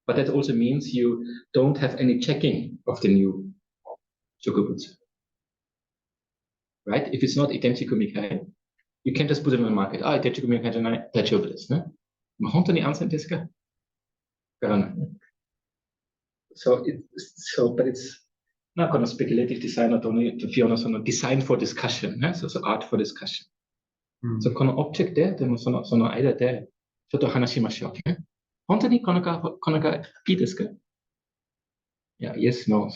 But that also means you don't have any checking of the new shokubutsu. Right? If it's not identical mikai, you can't just put it on the market. Identical mikai janai, daijoubu desu ne. Hontou ni ansen desu ka? But it's not kind of speculative design, not only to feel no design for discussion, so art for discussion. So この object でもその間でちょっと話しましょうね。本当にこのがいいですか？いや、yes, no,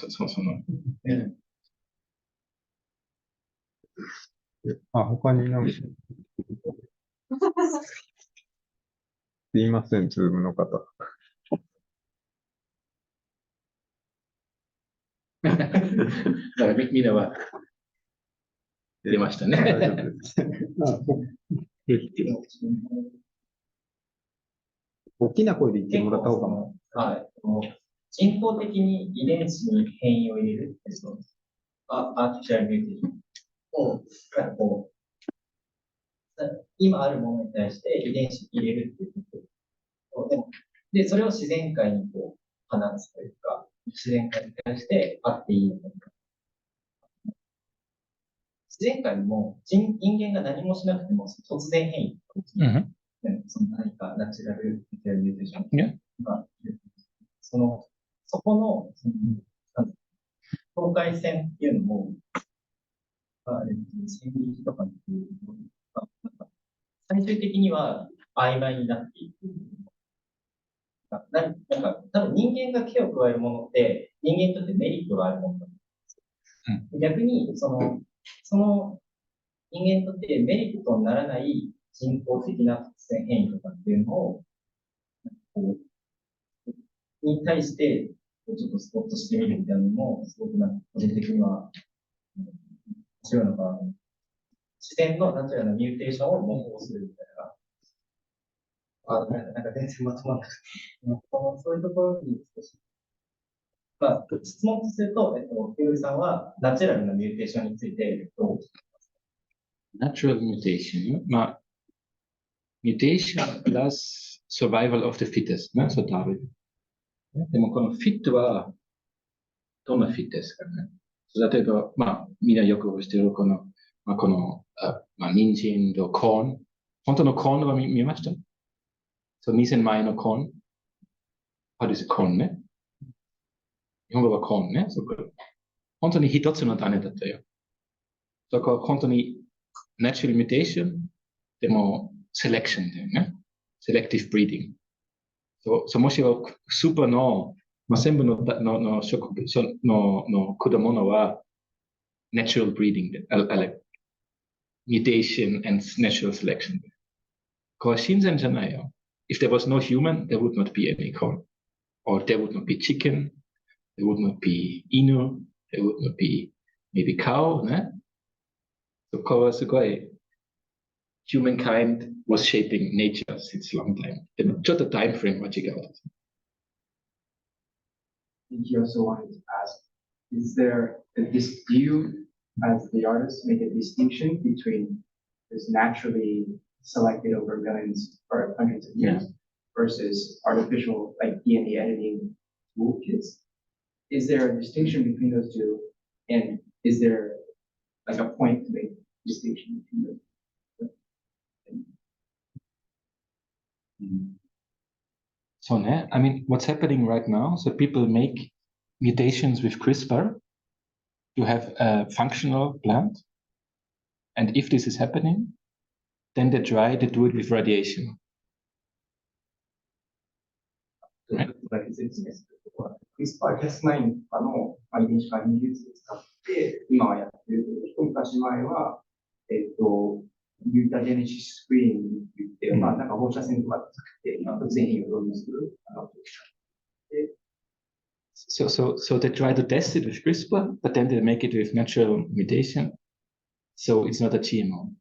他になんかすいません、ズームの方。だからみんなは出ましたね。大丈夫です。大きな声で言ってもらった方が。はい。人工的に遺伝子に変異を入れるアーティフィシャルミューテーションを、こう、今あるものに対して遺伝子入れるっていうことで、それを自然界にこう放つというか、自然界に対してあっていいのか。自然界にも人間が何もしなくても突然変異。その何かナチュラルミューテーションが、そこの、境界線っていうのも、線引きとかっていうのが、最終的には曖昧になっていく。なんか、多分人間が手を加えるものって、人間にとってメリットがあるものなんです。逆に、その人間にとってメリットにならない人工的な突然変異とかっていうのを、に対して、ちょっとスポットしてみるみたいなのも、すごく個人的には、面白いのか、自然のナチュラルなミューテーションを模倣するみたいな。なんか全然まとまらなくて、そういうところに少し。まあ、質問とすると、ヒロさんはナチュラルなミューテーションについてどう思いますか？ Natural mutation. まあ、mutation plus survival of the fittest ね、そうダーウィン。でもこのフィットは、どんなフィットですかね。例えば、まあ、みんなよく知ってるこの、人参とコーン。本当のコーンは見ました？そう、2000枚のコーン。あれです、コーンね。日本語はコーンね。本当に一つの種だったよ。だから本当に、natural mutation でも、selection だよね。selective breeding。もしはスーパーの、全部の植物の果物は natural breeding で、mutation and natural selection。これは自然じゃないよ。If there was no human, there would not be any corn. Or there would not be chicken. There would not be inu. There would not be maybe cow. ね。これはすごい humankind was shaping nature since a long time. でもちょっとタイムフレームは違う。I think he also wanted to ask, is there do you, as the artist, make a distinction between this naturally selected over millions or hundreds of years versus artificial, like DNA editing toolkits? Is there a distinction between those two? And is there like a point to make a distinction between them? So, I mean, what's happening right now? So people make mutations with CRISPR to have a functional plant. And if this is happening, then they try to do it with radiation. Right? CRISPR-Cas9 とかの遺伝子管理技術を使って今はやっているけど、一昔前は、ミュータジェネシススクリーニングって言って、なんか放射線とか作って、突然変異を導入する。So they try to test it with CRISPR, but then they make it with natural mutation. So it's not a GMO.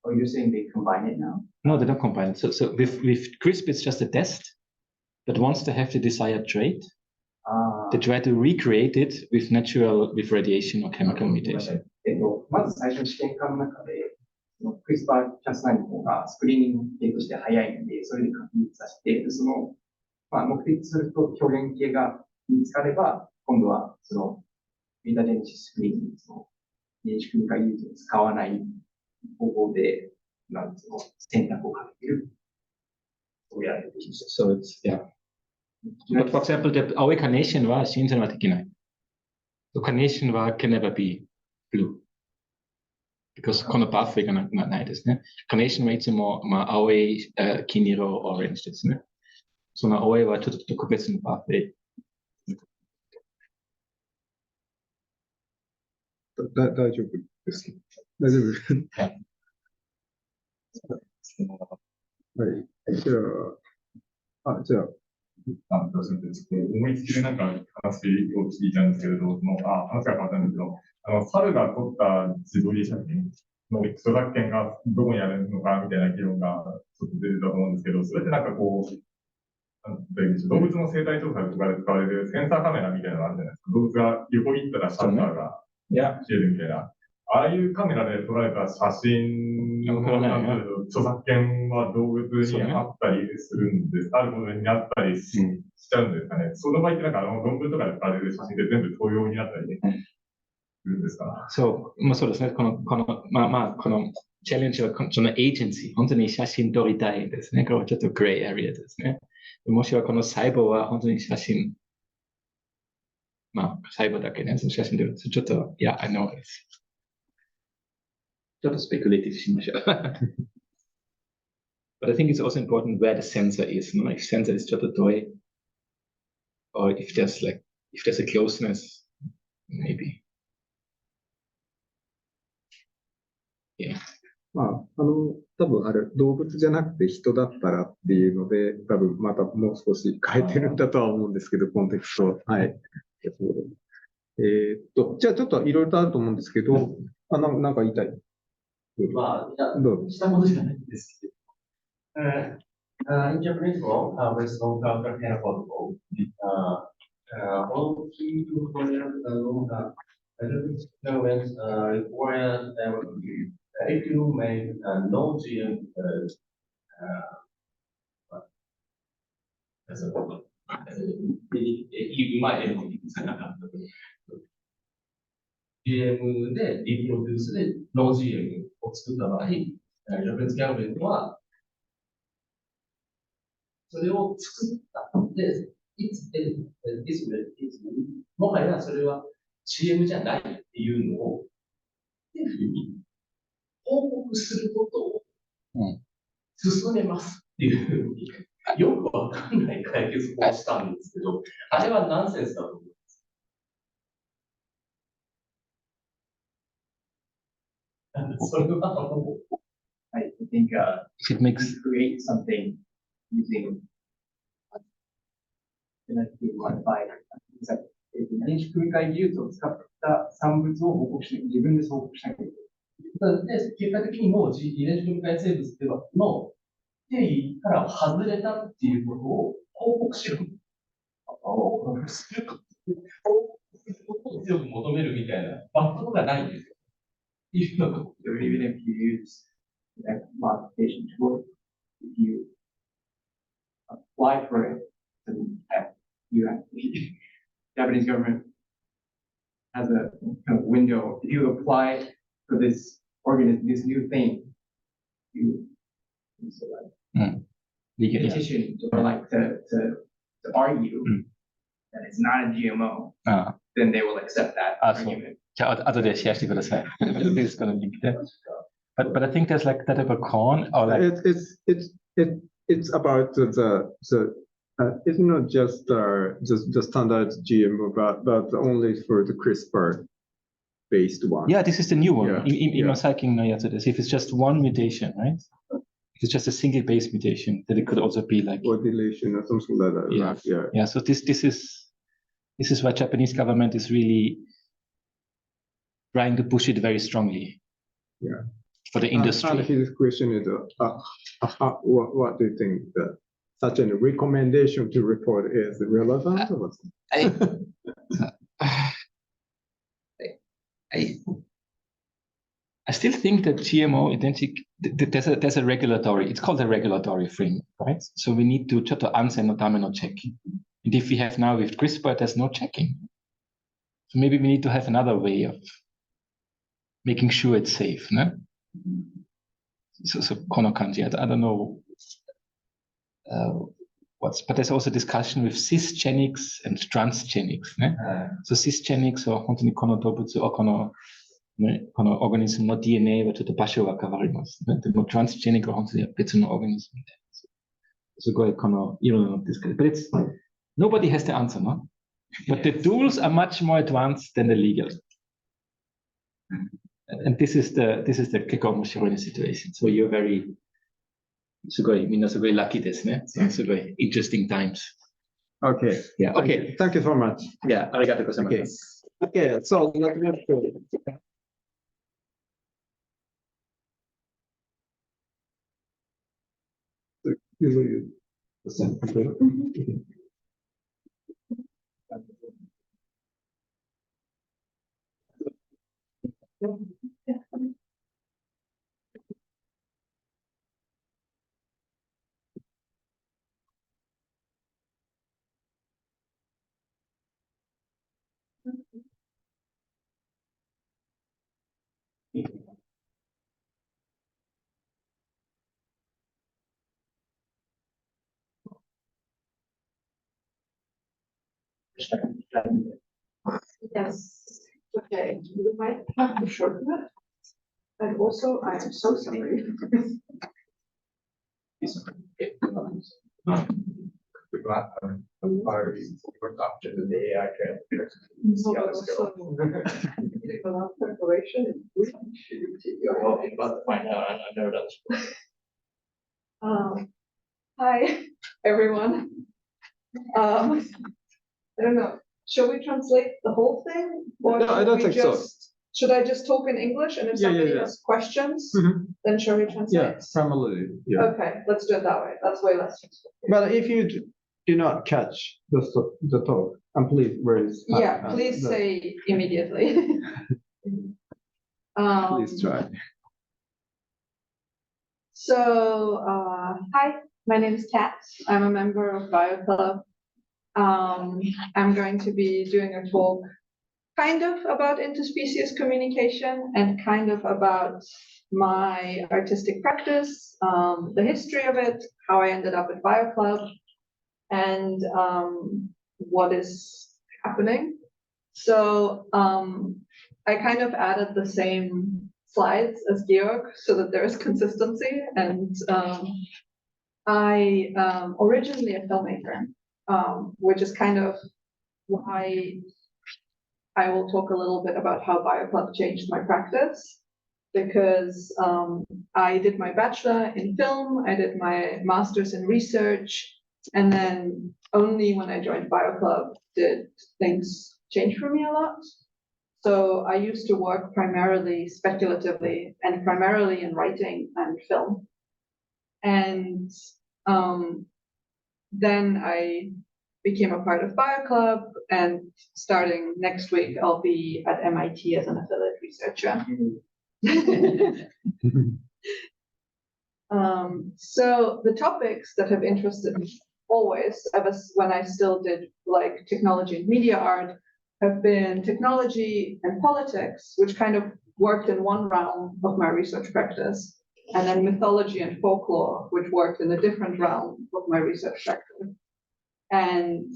Oh, you're saying they combine it now? No, they don't combine it. So with CRISPR, it's just a test. But once they have the desired trait, they try to recreate it with radiation or chemical mutation. まず最初の試験管の中で、CRISPR-Cas9 の方がスクリーニング系として早いので、それで確立させて、目的とすると表現系が見つかれば、今度はミュータジェネシススクリーニングの遺伝子組み換え技術を使わない方法で、選択をかけている。そうやられています。So it's, yeah. But for example, the our carnation は新鮮はできない。So carnation は can never be blue. Because この pathway がないですね。carnation はいつも、青い、金色、orange ですね。その青いはちょっと特別な pathway。大丈夫です。大丈夫。質問が。はい。じゃあ、じゃあ、どうするんですけど、思いつきでなんか話を聞いたんですけれど、話が変わったんですけど、猿が撮った自撮り写真の著作権がどこにあるのかみたいな議論がちょっと出てたと思うんですけど、それってなんかこう、動物の生態調査とかで使われるセンサーカメラみたいなのがあるじゃないですか。動物が横切ったらシャッターが消えるみたいな。ああいうカメラで撮られた写真の著作権は動物にあったりするんです。あるものにあったりしちゃうんですかね。その場合ってなんか論文とかで使われる写真って全部盗用になったりするんですか？そう、そうですね。このチャレンジはそのエージェンシー、本当に写真撮りたいですね。これはちょっとグレーエリアですね。もしはこの細胞は本当に写真、細胞だけね、その写真で、ちょっと、I know it. ちょっとスペクレーティブしましょう。But I think it's also important where the sensor is. No? If sensor is ちょっと遠い, or if there's a closeness, maybe. Yeah. 多分あれ、動物じゃなくて人だったらっていうので、多分またもう少し変えてるんだとは思うんですけど、コンテクスト。はい。じゃあちょっといろいろとあると思うんですけど、なんか言いたい。どうぞ。したことじゃないんですけど。In Japanese law, there's no counter protocol. All key to law elements require if you make no GM GM でリプロデュースでノー GM を作った場合、ジャパニーズギャルメントはそれを作ったので、もはやそれは GM じゃないっていうのを、報告することを進めますっていうふうに、よくわかんない解決法をしたんですけど、あれはナンセンスだと思います。それはもう、I think if it makes create something using modified 電子組み換え技術を使った産物を報告しなきゃ、自分で報告しなきゃいけない。で、結果的にも遺伝子組み換え生物の定義から外れたっていうことを報告しろ。報告することを強く求めるみたいなバットがないんですよ。Even if you use that modification tool, if you apply for it, then Japanese government has a kind of window. If you apply for this organism, this new thing, you petition or like to argue that it's not a GMO, then they will accept that argument. じゃあ、後でシェアしてください。This is going to link there. But I think there's like that of a corn or like it's about it's not just the standard GMO, but only for the CRISPR based one. Yeah, this is the new one. Yeah. 今最近のやつです。If it's just one mutation, right? If it's just a single base mutation, then it could also be like or deletion or something like that. Yeah, right? Yeah. So this is why Japanese government is really trying to push it very strongly. Yeah. For the industry. And his question is, what do you think that such a recommendation to report is relevant? I still think that GMO identity, there's a regulatory, it's called a regulatory framework, right? So we need to answer no checking. And if we have now with CRISPR, there's no checking. So maybe we need to have another way of making sure it's safe, no? So kono kanji, I don't know but there's also discussion with cisgenics and transgenics, ne? So cisgenics or 本当にこの動物をこのオーガニズムの DNA はちょっと場所が変わりますね。でも transgenic は本当に別のオーガニズムで。すごいこのいろんなのですけど。But nobody has the answer, no? But the tools are much more advanced than the legal. And this is the 結構面白い situation. So you're very すごい、みんなすごいラッキーですね。すごい、interesting times. Okay. Yeah, okay. Thank you so much. Yeah, ありがとうございます。Okay, so let's go to Yes. Okay. You might have to shorten it. And also, I am so sorry. Without preparation, it's really about to find out. I've never done this before. Hi, everyone. I don't know. Shall we translate the whole thing? Or No, I don't think so. Should I just talk in English, and if somebody has questions, then shall we translate? Yeah, primarily. Yeah. Okay, let's do it that way. That's way less stressful. But if you do not catch the talk, and please raise. Yeah, please say immediately. Please try. So, hi, my name is Kat. I'm a member of BioClub. I'm going to be doing a talk kind of about interspecies communication and kind of about my artistic practice, the history of it, how I ended up at BioClub, and what is happening. So I kind of added the same slides as Georg so that there is consistency. And I originally a filmmaker, which is kind of why I will talk a little bit about how BioClub changed my practice, because I did my bachelor in film, I did my master's in research, and then only when I joined BioClub did things change for me a lot. So I used to work primarily speculatively and primarily in writing and film. And then I became a part of BioClub, and starting next week, I'll be at MIT as an affiliate researcher. So the topics that have interested me always, ever when I still did like technology and media art, have been technology and politics, which kind of worked in one realm of my research practice, and then mythology and folklore, which worked in a different realm of my research practice. And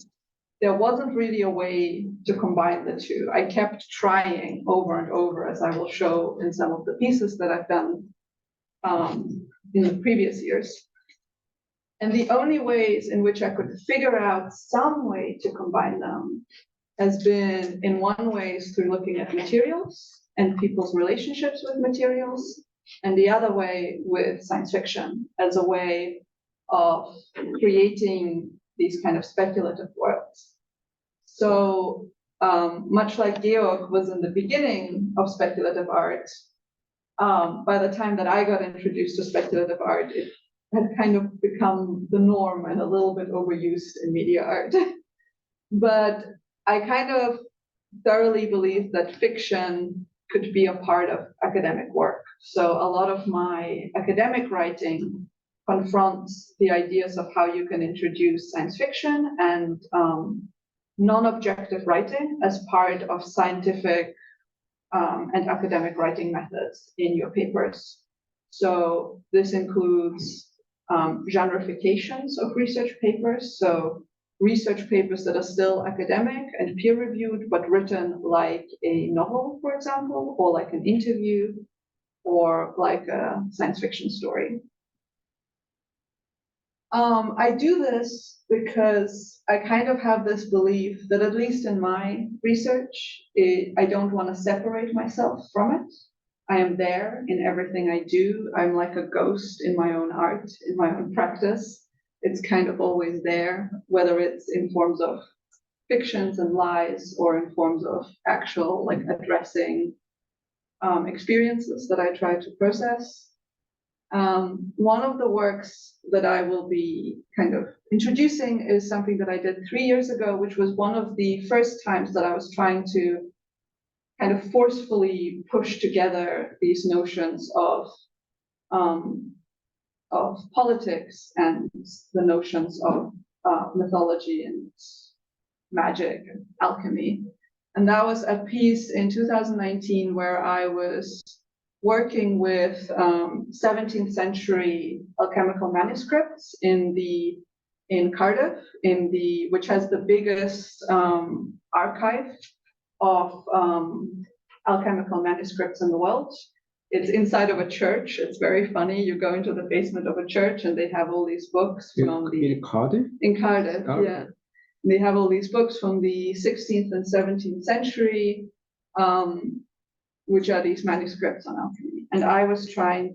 there wasn't really a way to combine the two. I kept trying over and over, as I will show in some of the pieces that I've done in the previous years. And the only ways in which I could figure out some way to combine them has been, in one way, is through looking at materials and people's relationships with materials, and the other way with science fiction as a way of creating these kind of speculative worlds. So much like Georg was in the beginning of speculative art, by the time that I got introduced to speculative art, it had kind of become the norm and a little bit overused in media art. But I kind of thoroughly believe that fiction could be a part of academic work. So a lot of my academic writing confronts the ideas of how you can introduce science fiction and non-objective writing as part of scientific and academic writing methods in your papers. So this includes genreifications of research papers. So research papers that are still academic and peer-reviewed, but written like a novel, for example, or like an interview, or like a science fiction story. I do this because I kind of have this belief that, at least in my research, I don't want to separate myself from it. I am there in everything I do. I'm like a ghost in my own art, in my own practice. It's kind of always there, whether it's in forms of fictions and lies or in forms of actual like addressing experiences that I try to process. One of the works that I will be kind of introducing is something that I did 3 years ago, which was one of the first times that I was trying to kind of forcefully push together these notions of politics and the notions of mythology and magic and alchemy. And that was a piece in 2019 where I was working with 17th century alchemical manuscripts in Cardiff, which has the biggest archive of alchemical manuscripts in the world. It's inside of a church. It's very funny. You go into the basement of a church and they have all these books from in Cardiff? In Cardiff, yeah. They have all these books from the 16th and 17th century, which are these manuscripts on alchemy. And I was going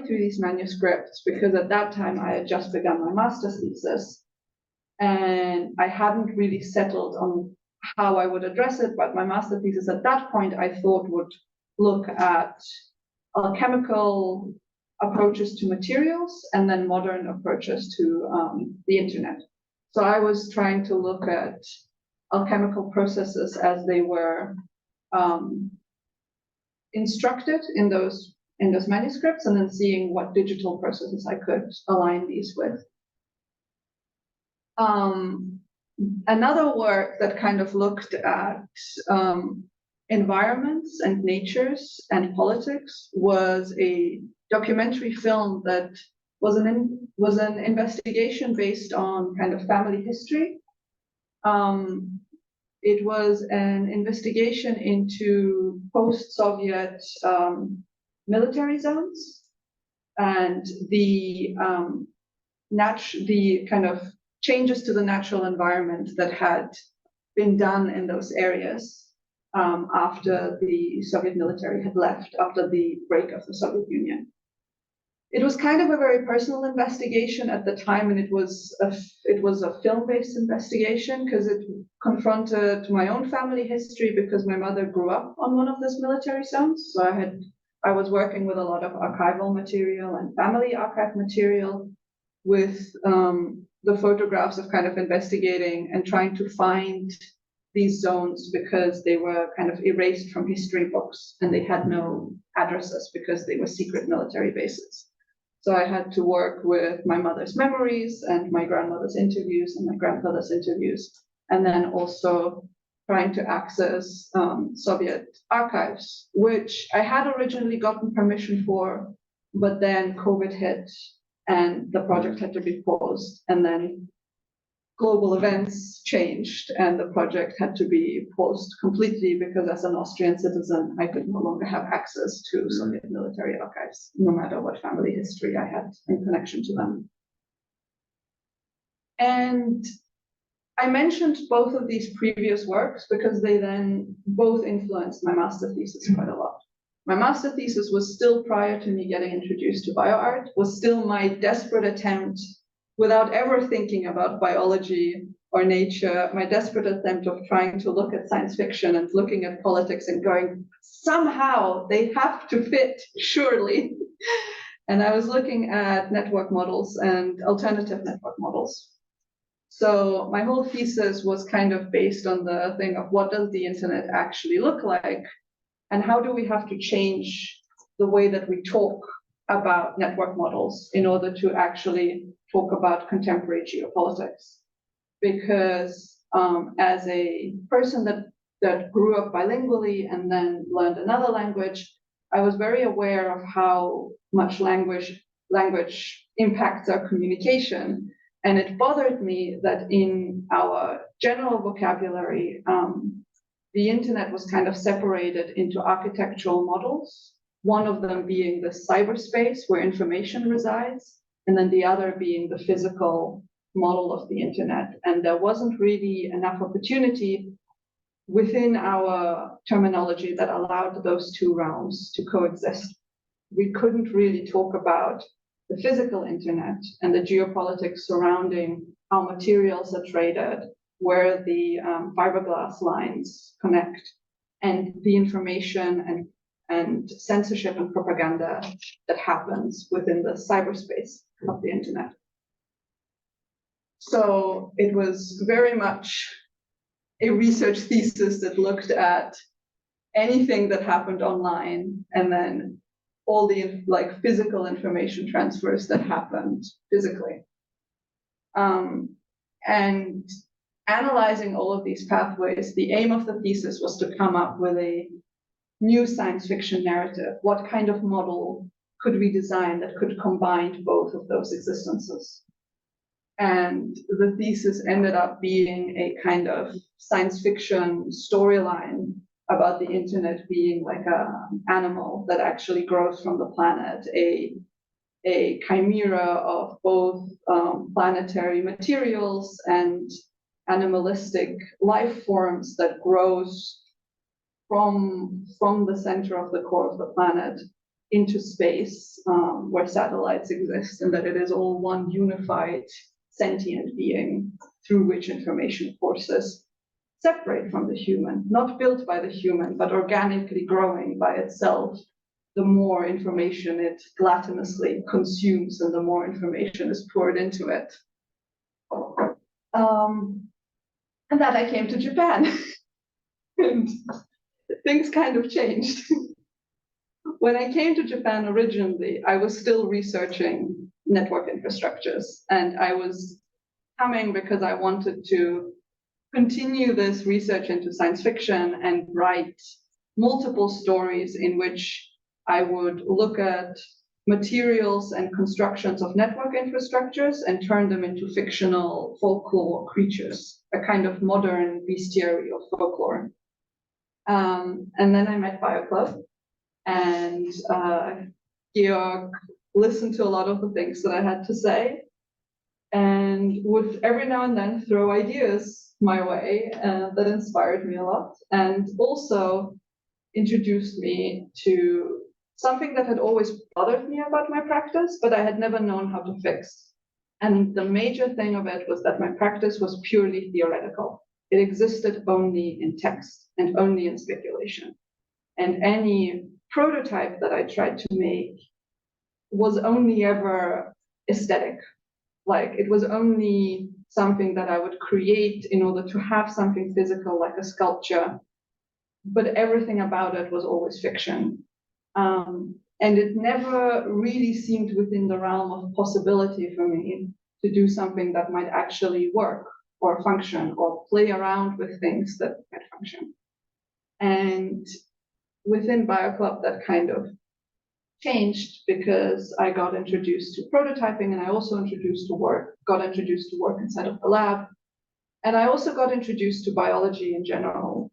through these manuscripts because at that time I had just begun my master's thesis and I hadn't really settled on how I would address it, but my master's thesis at that point I thought would look at alchemical approaches to materials and then modern approaches to the internet. So I was trying to look at alchemical processes as they were instructed in those manuscripts, and then seeing what digital processes I could align these with. Another work that kind of looked at environments and natures and politics was a documentary film that was an investigation based on kind of family history. It was an investigation into post-Soviet military zones and the kind of changes to the natural environment that had been done in those areas after the Soviet military had left, after the break of the Soviet Union. It was kind of a very personal investigation at the time, and it was a film-based investigation because it confronted my own family history because my mother grew up on one of those military zones. So I was working with a lot of archival material and family archive material with the photographs of kind of investigating and trying to find these zones because they were kind of erased from history books and they had no addresses because they were secret military bases. So I had to work with my mother's memories and my grandmother's interviews and my grandfather's interviews, and then also trying to access Soviet archives, which I had originally gotten permission for, but then COVID hit and the project had to be paused, and then global events changed and the project had to be paused completely because as an Austrian citizen, I could no longer have access to Soviet military archives, no matter what family history I had in connection to them. And I mentioned both of these previous works because they then both influenced my master thesis quite a lot. My master thesis was still prior to me getting introduced to bioart, was still my desperate attempt, without ever thinking about biology or nature, my desperate attempt of trying to look at science fiction and looking at politics and going, somehow they have to fit, surely. And I was looking at network models and alternative network models. So my whole thesis was kind of based on the thing of what does the internet actually look like? And how do we have to change the way that we talk about network models in order to actually talk about contemporary geopolitics? Because as a person that grew up bilingually and then learned another language, I was very aware of how much language impacts our communication. And it bothered me that in our general vocabulary, the internet was kind of separated into architectural models, one of them being the cyberspace where information resides, and then the other being the physical model of the internet. And there wasn't really enough opportunity within our terminology that allowed those two realms to coexist. We couldn't really talk about the physical internet and the geopolitics surrounding how materials are traded, where the fiberglass lines connect, and the information and censorship and propaganda that happens within the cyberspace of the internet. So it was very much a research thesis that looked at anything that happened online and then all the like physical information transfers that happened physically. And analyzing all of these pathways, the aim of the thesis was to come up with a new science fiction narrative. What kind of model could we design that could combine both of those existences? And the thesis ended up being a kind of science fiction storyline about the internet being like an animal that actually grows from the planet, a chimera of both planetary materials and animalistic life forms that grows from the center of the core of the planet into space, where satellites exist, and that it is all one unified sentient being through which information forces separate from the human, not built by the human, but organically growing by itself. The more information it gluttonously consumes and the more information is poured into it. And then I came to Japan and things kind of changed. When I came to Japan originally, I was still researching network infrastructures, and I was coming because I wanted to continue this research into science fiction and write multiple stories in which I would look at materials and constructions of network infrastructures and turn them into fictional folklore creatures, a kind of modern bestiary of folklore. And then I met BioClub, and Georg listened to a lot of the things that I had to say and would every now and then throw ideas my way that inspired me a lot, and also introduced me to something that had always bothered me about my practice, but I had never known how to fix. And the major thing of it was that my practice was purely theoretical. It existed only in text and only in speculation. And any prototype that I tried to make was only ever aesthetic. Like, it was only something that I would create in order to have something physical, like a sculpture, but everything about it was always fiction. And it never really seemed within the realm of possibility for me to do something that might actually work or function or play around with things that might function. And within BioClub, that kind of changed because I got introduced to prototyping, and I also got introduced to work inside of the lab. And I also got introduced to biology in general,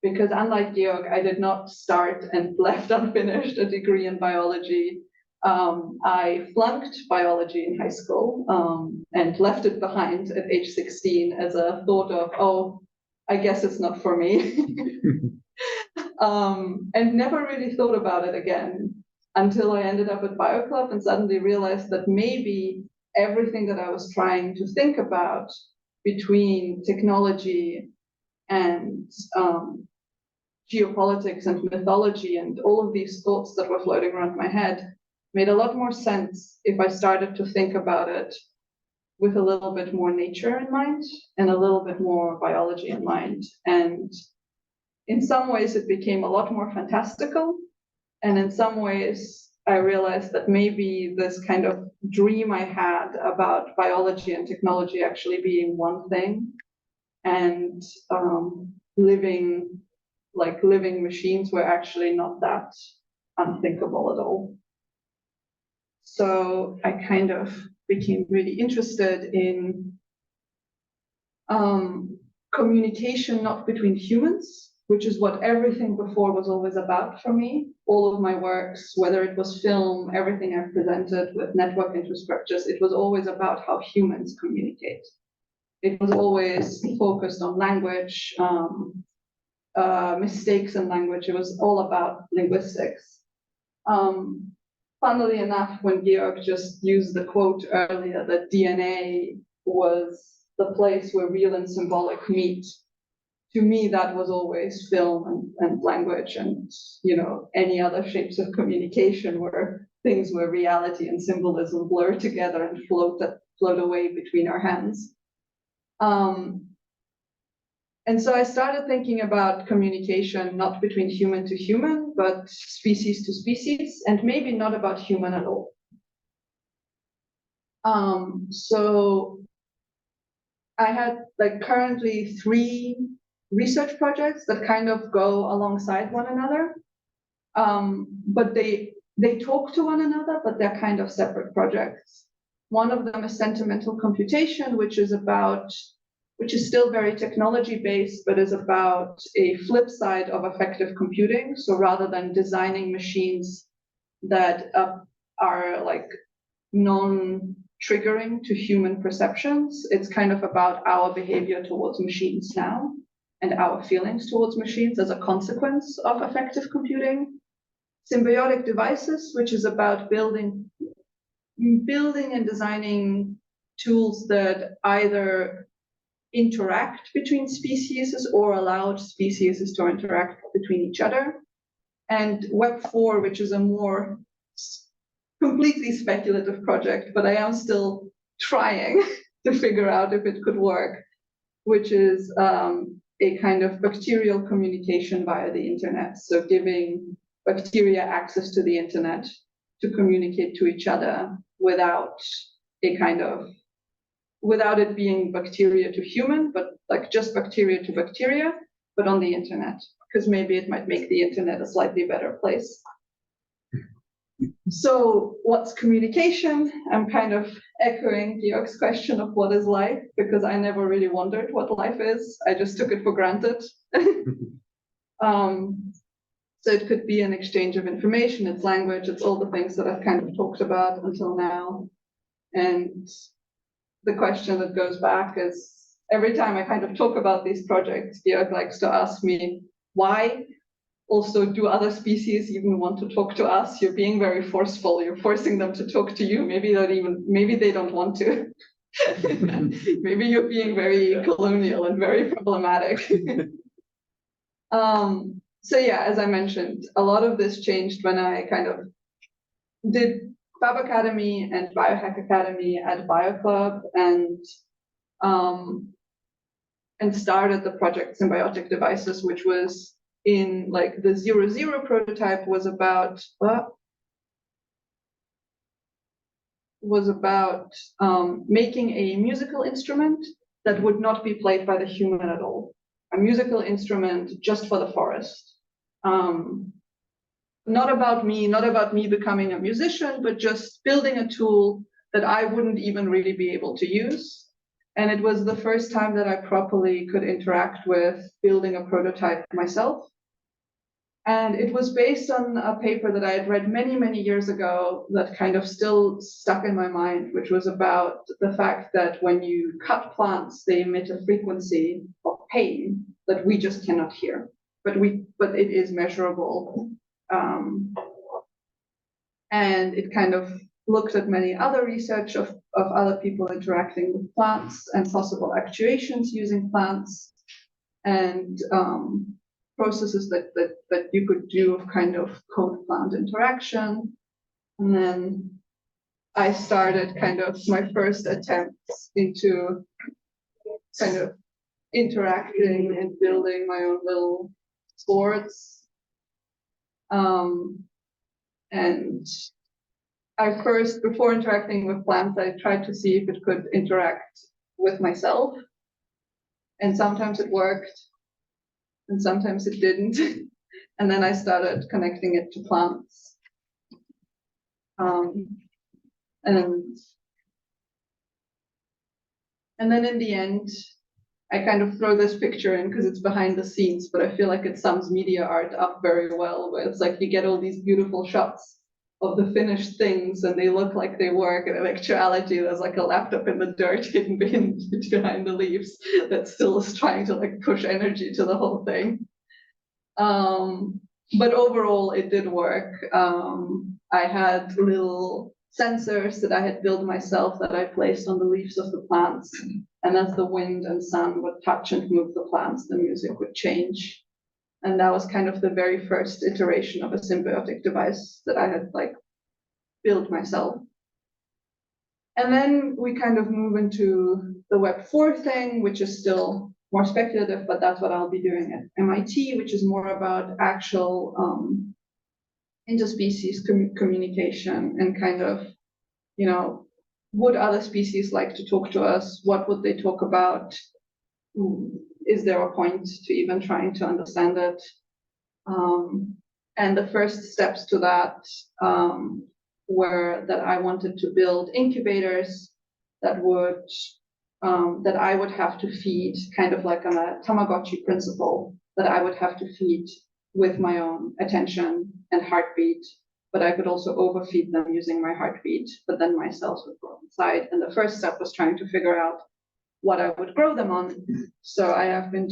because unlike Georg, I did not start and left unfinished a degree in biology. I flunked biology in high school and left it behind at age 16 as a thought of, oh, I guess it's not for me. And never really thought about it again until I ended up at BioClub and suddenly realized that maybe everything that I was trying to think about between technology and geopolitics and mythology and all of these thoughts that were floating around my head made a lot more sense if I started to think about it with a little bit more nature in mind and a little bit more biology in mind. And in some ways it became a lot more fantastical. And in some ways I realized that maybe this kind of dream I had about biology and technology actually being one thing, and living machines were actually not that unthinkable at all. So I kind of became really interested in communication, not between humans, which is what everything before was always about for me. All of my works, whether it was film, everything I've presented with network infrastructures, it was always about how humans communicate. It was always focused on language, mistakes in language. It was all about linguistics. Funnily enough, when Georg just used the quote earlier that DNA was the place where real and symbolic meet, to me that was always film and language and any other shapes of communication where things where reality and symbolism blur together and float away between our hands. And so I started thinking about communication not between human to human, but species to species, and maybe not about human at all. So I had currently 3 research projects that kind of go alongside one another, but they talk to one another, but they're kind of separate projects. One of them is sentimental computation, which is still very technology-based, but is about a flip side of effective computing. So rather than designing machines that are non-triggering to human perceptions, it's kind of about our behavior towards machines now and our feelings towards machines as a consequence of effective computing. Symbiotic devices, which is about building and designing tools that either interact between species or allow species to interact between each other. And Web 4, which is a more completely speculative project, but I am still trying to figure out if it could work, which is a kind of bacterial communication via the internet. So giving bacteria access to the internet to communicate to each other without it being bacteria to human, but just bacteria to bacteria, but on the internet, because maybe it might make the internet a slightly better place. So what's communication? I'm kind of echoing Georg's question of what is life, because I never really wondered what life is. I just took it for granted. So it could be an exchange of information, it's language, it's all the things that I've kind of talked about until now. And the question that goes back is, every time I kind of talk about these projects, Georg likes to ask me, why? Also, do other species even want to talk to us? You're being very forceful. You're forcing them to talk to you. Maybe they don't want to. Maybe you're being very colonial and very problematic. So yeah, as I mentioned, a lot of this changed when I kind of did Fab Academy and Biohack Academy at BioClub and started the project Symbiotic Devices, which was in the 00 prototype was about making a musical instrument that would not be played by the human at all. A musical instrument just for the forest. Not about me becoming a musician, but just building a tool that I wouldn't even really be able to use. And it was the first time that I properly could interact with building a prototype myself. And it was based on a paper that I had read many, many years ago that kind of still stuck in my mind, which was about the fact that when you cut plants, they emit a frequency of pain that we just cannot hear, but it is measurable. And it kind of looked at many other research of other people interacting with plants and possible actuations using plants and processes that you could do of kind of code-plant interaction. And then I started kind of my first attempts into kind of interacting and building my own little sports. And I first, before interacting with plants, I tried to see if it could interact with myself. And sometimes it worked, and sometimes it didn't. And then I started connecting it to plants. And then in the end, I kind of throw this picture in because it's behind the scenes, but I feel like it sums media art up very well, where it's like you get all these beautiful shots of the finished things and they look like they work, and in actuality there's like a laptop in the dirt hidden behind the leaves that still is trying to push energy to the whole thing. But overall, it did work. I had little sensors that I had built myself that I placed on the leaves of the plants. And as the wind and sun would touch and move the plants, the music would change. And that was kind of the very first iteration of a symbiotic device that I had like built myself. And then we kind of move into the Web 4 thing, which is still more speculative, but that's what I'll be doing at MIT, which is more about actual interspecies communication and kind of, you know, would other species like to talk to us? What would they talk about? Is there a point to even trying to understand it? And the first steps to that were that I wanted to build incubators that would that I would have to feed, kind of like on a Tamagotchi principle, that I would have to feed with my own attention and heartbeat, but I could also overfeed them using my heartbeat, but then my cells would grow inside. And the first step was trying to figure out what I would grow them on. So I have been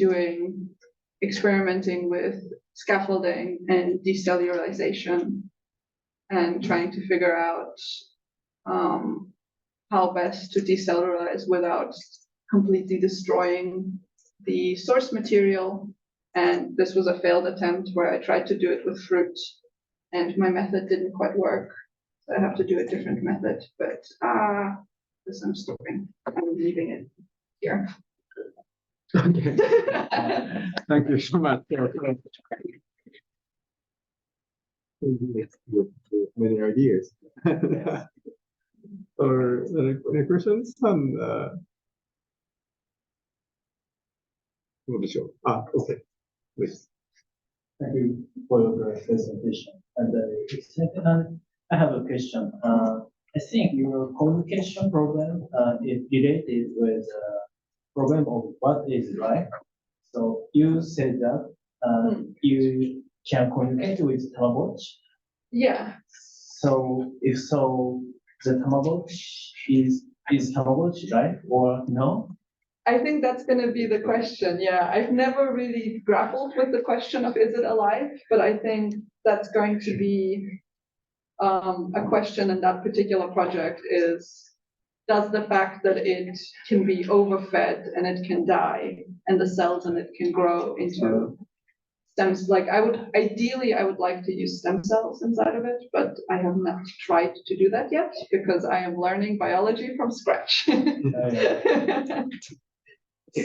experimenting with scaffolding and decellularization and trying to figure out how best to decellularize without completely destroying the source material. And this was a failed attempt where I tried to do it with fruit and my method didn't quite work. So I have to do a different method, but this I'm stopping. I'm leaving it here. Okay. Thank you so much. Many ideas. Or any questions? And okay, please. Thank you for your great presentation. And I have a question. I think your communication problem is related with problem of what is right. So you said that you can communicate with Tamagotchi. Yeah. So if so, the Tamagotchi is Tamagotchi right or no? I think that's going to be the question. Yeah, I've never really grappled with the question of is it alive, but I think that's going to be a question in that particular project is, does the fact that it can be overfed and it can die and the cells in it can grow into stems, like I would like to use stem cells inside of it, but I have not tried to do that yet because I am learning biology from scratch.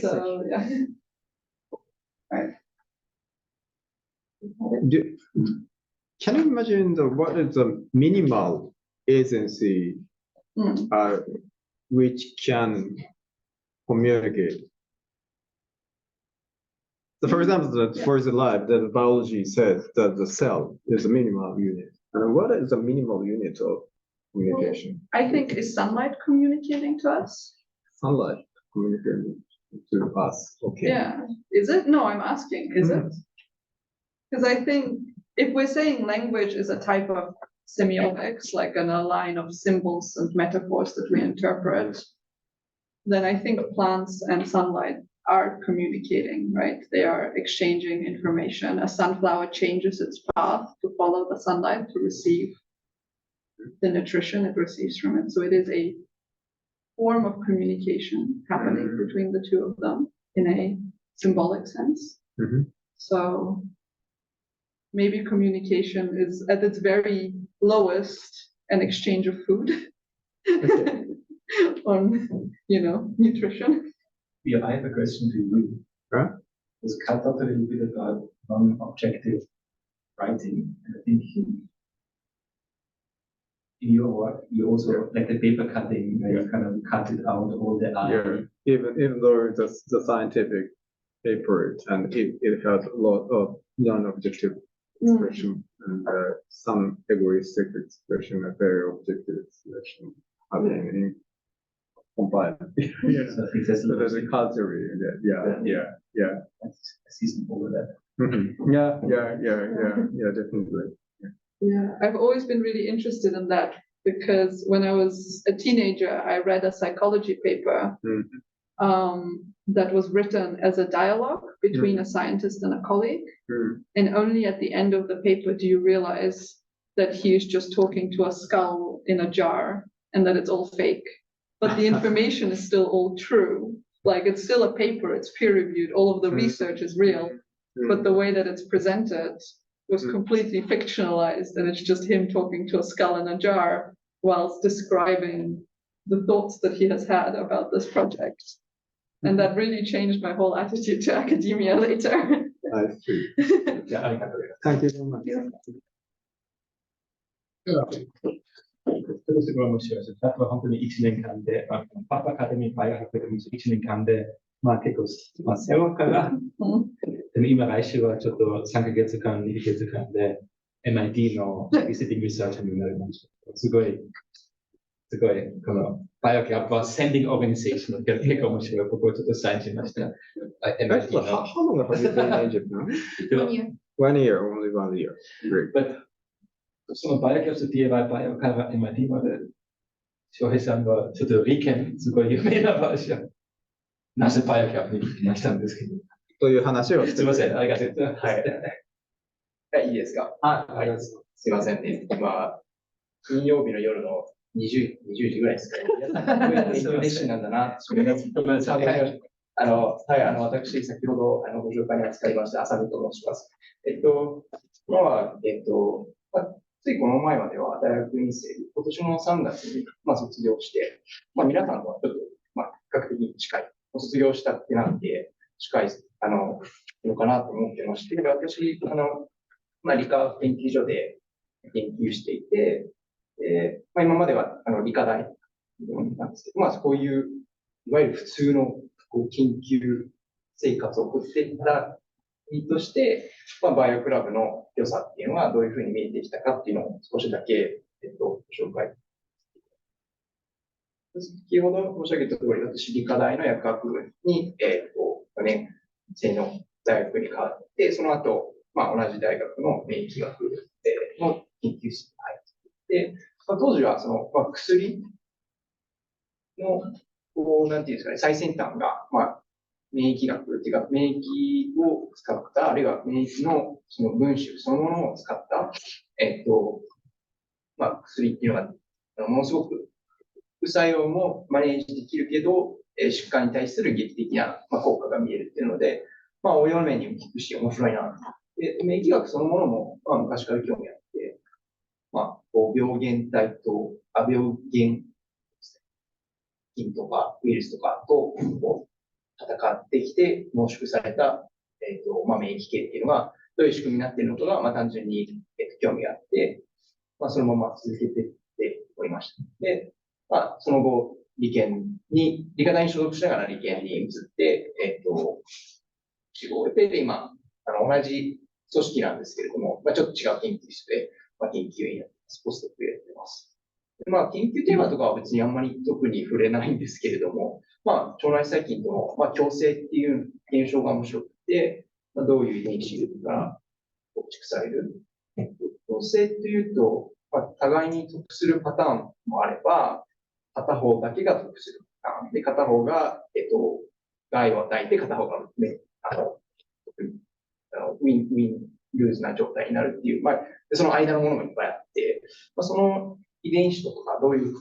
So yeah. Right. Can you imagine what is the minimal agency which can communicate? So for example, for the lab, the biology says that the cell is a minimal unit. And what is the minimal unit of communication? I think is sunlight communicating to us? Sunlight communicating to us. Okay. Yeah. Is it? No, I'm asking, is it? Because I think if we're saying language is a type of semiotics, like a line of symbols and metaphors that we interpret, then I think plants and sunlight are communicating, right? They are exchanging information. A sunflower changes its path to follow the sunlight to receive the nutrition it receives from it. So it is a form of communication happening between the two of them in a symbolic sense. So maybe communication is at its very lowest an exchange of food on, nutrition. Yeah, I have a question to you. Right? Was cut out a little bit about non-objective writing. And I think in your work, you also like the paper cutting, you kind of cut it out all the eye. Even though the scientific paper and it has a lot of non-objective expression and some egoistic expression, a very objective expression happening in combined. So I think there's a culture. Yeah. I see some over that. Yeah, definitely. Yeah, I've always been really interested in that because when I was a teenager, I read a psychology paper that was written as a dialogue between a scientist and a colleague. And only at the end of the paper do you realize that he's just talking to a skull in a jar and that it's all fake. But the information is still all true. Like it's still a paper, it's peer reviewed, all of the research is real, but the way that it's presented was completely fictionalized, and it's just him talking to a skull in a jar whilst describing the thoughts that he has had about this project. And that really changed my whole attitude to academia later. I see. Thank you so much. すごい面白いです。あとは本当に1年間で、パパアカデミー、バイオ博で1年間で、結構、専門家が、でも今来週はちょっと3ヶ月間、2ヶ月間で MIT のビジティングリサーチになりました。すごい、このバイオキャップはセンディングオーガニゼーションが結構面白い。僕はちょっとサインしました。Excellent. How long have you been in Japan? 1 year. 1 year, only 1 year. Great. But そのバイオキャップといえば、バイオから MIT まで、翔平さんはちょっと理研、すごい有名な場所。なぜバイオキャップに来ましたんですけど。という話をすみません、ありがとうございます。はい。いいですか。はい。すみませんね。今、金曜日の夜の20時ぐらいですかね。皆さん、こういう勉強熱心なんだな。それが、私、先ほどご紹介に扱いました、浅見と申します。今は、ついこの前までは大学院生、今年の3月に、卒業して、皆さんとはちょっと、比較的に近い、卒業したってなんで、近い、のかなと思ってまして、私、理科研究所で研究していて、今までは理科大なんですけど、こういう、いわゆる普通の研究生活を送っていた身として、バイオクラブの良さっていうのはどういうふうに見えてきたかっていうのを少しだけ、ご紹介。先ほど申し上げた通り、私、理科大の薬学部に、4年生の大学に変わって、その後、同じ大学の免疫学の研究室に入って、当時はその、薬の、なんていうんですかね、最先端が、免疫学っていうか、免疫を使った、あるいは免疫のその分子そのものを使った、薬っていうのが、ものすごく副作用もマネージできるけど、疾患に対する劇的な効果が見えるっていうので、応用面にも効くし、面白いな。で、免疫学そのものも、昔から興味あって、病原体と、病原菌とかウイルスとかと、戦ってきて濃縮された、免疫系っていうのがどういう仕組みになっているのかが、単純に、興味があって、そのまま続けていっておりました。で、その後、理科大に所属しながら理研に移って、仕事で今、同じ組織なんですけれども、ちょっと違う研究室で、研究員やってます。ポストクやってます。で研究テーマとかは別にあんまり特に触れないんですけれども、腸内細菌との、共生っていう現象が面白くて、どういう遺伝子が構築される。共生というと、互いに得するパターンもあれば、片方だけが得するパターンで、片方が、害を与えて、片方がウィンルーズな状態になるっていう、その間のものもいっぱいあって、その遺伝子とかどういう、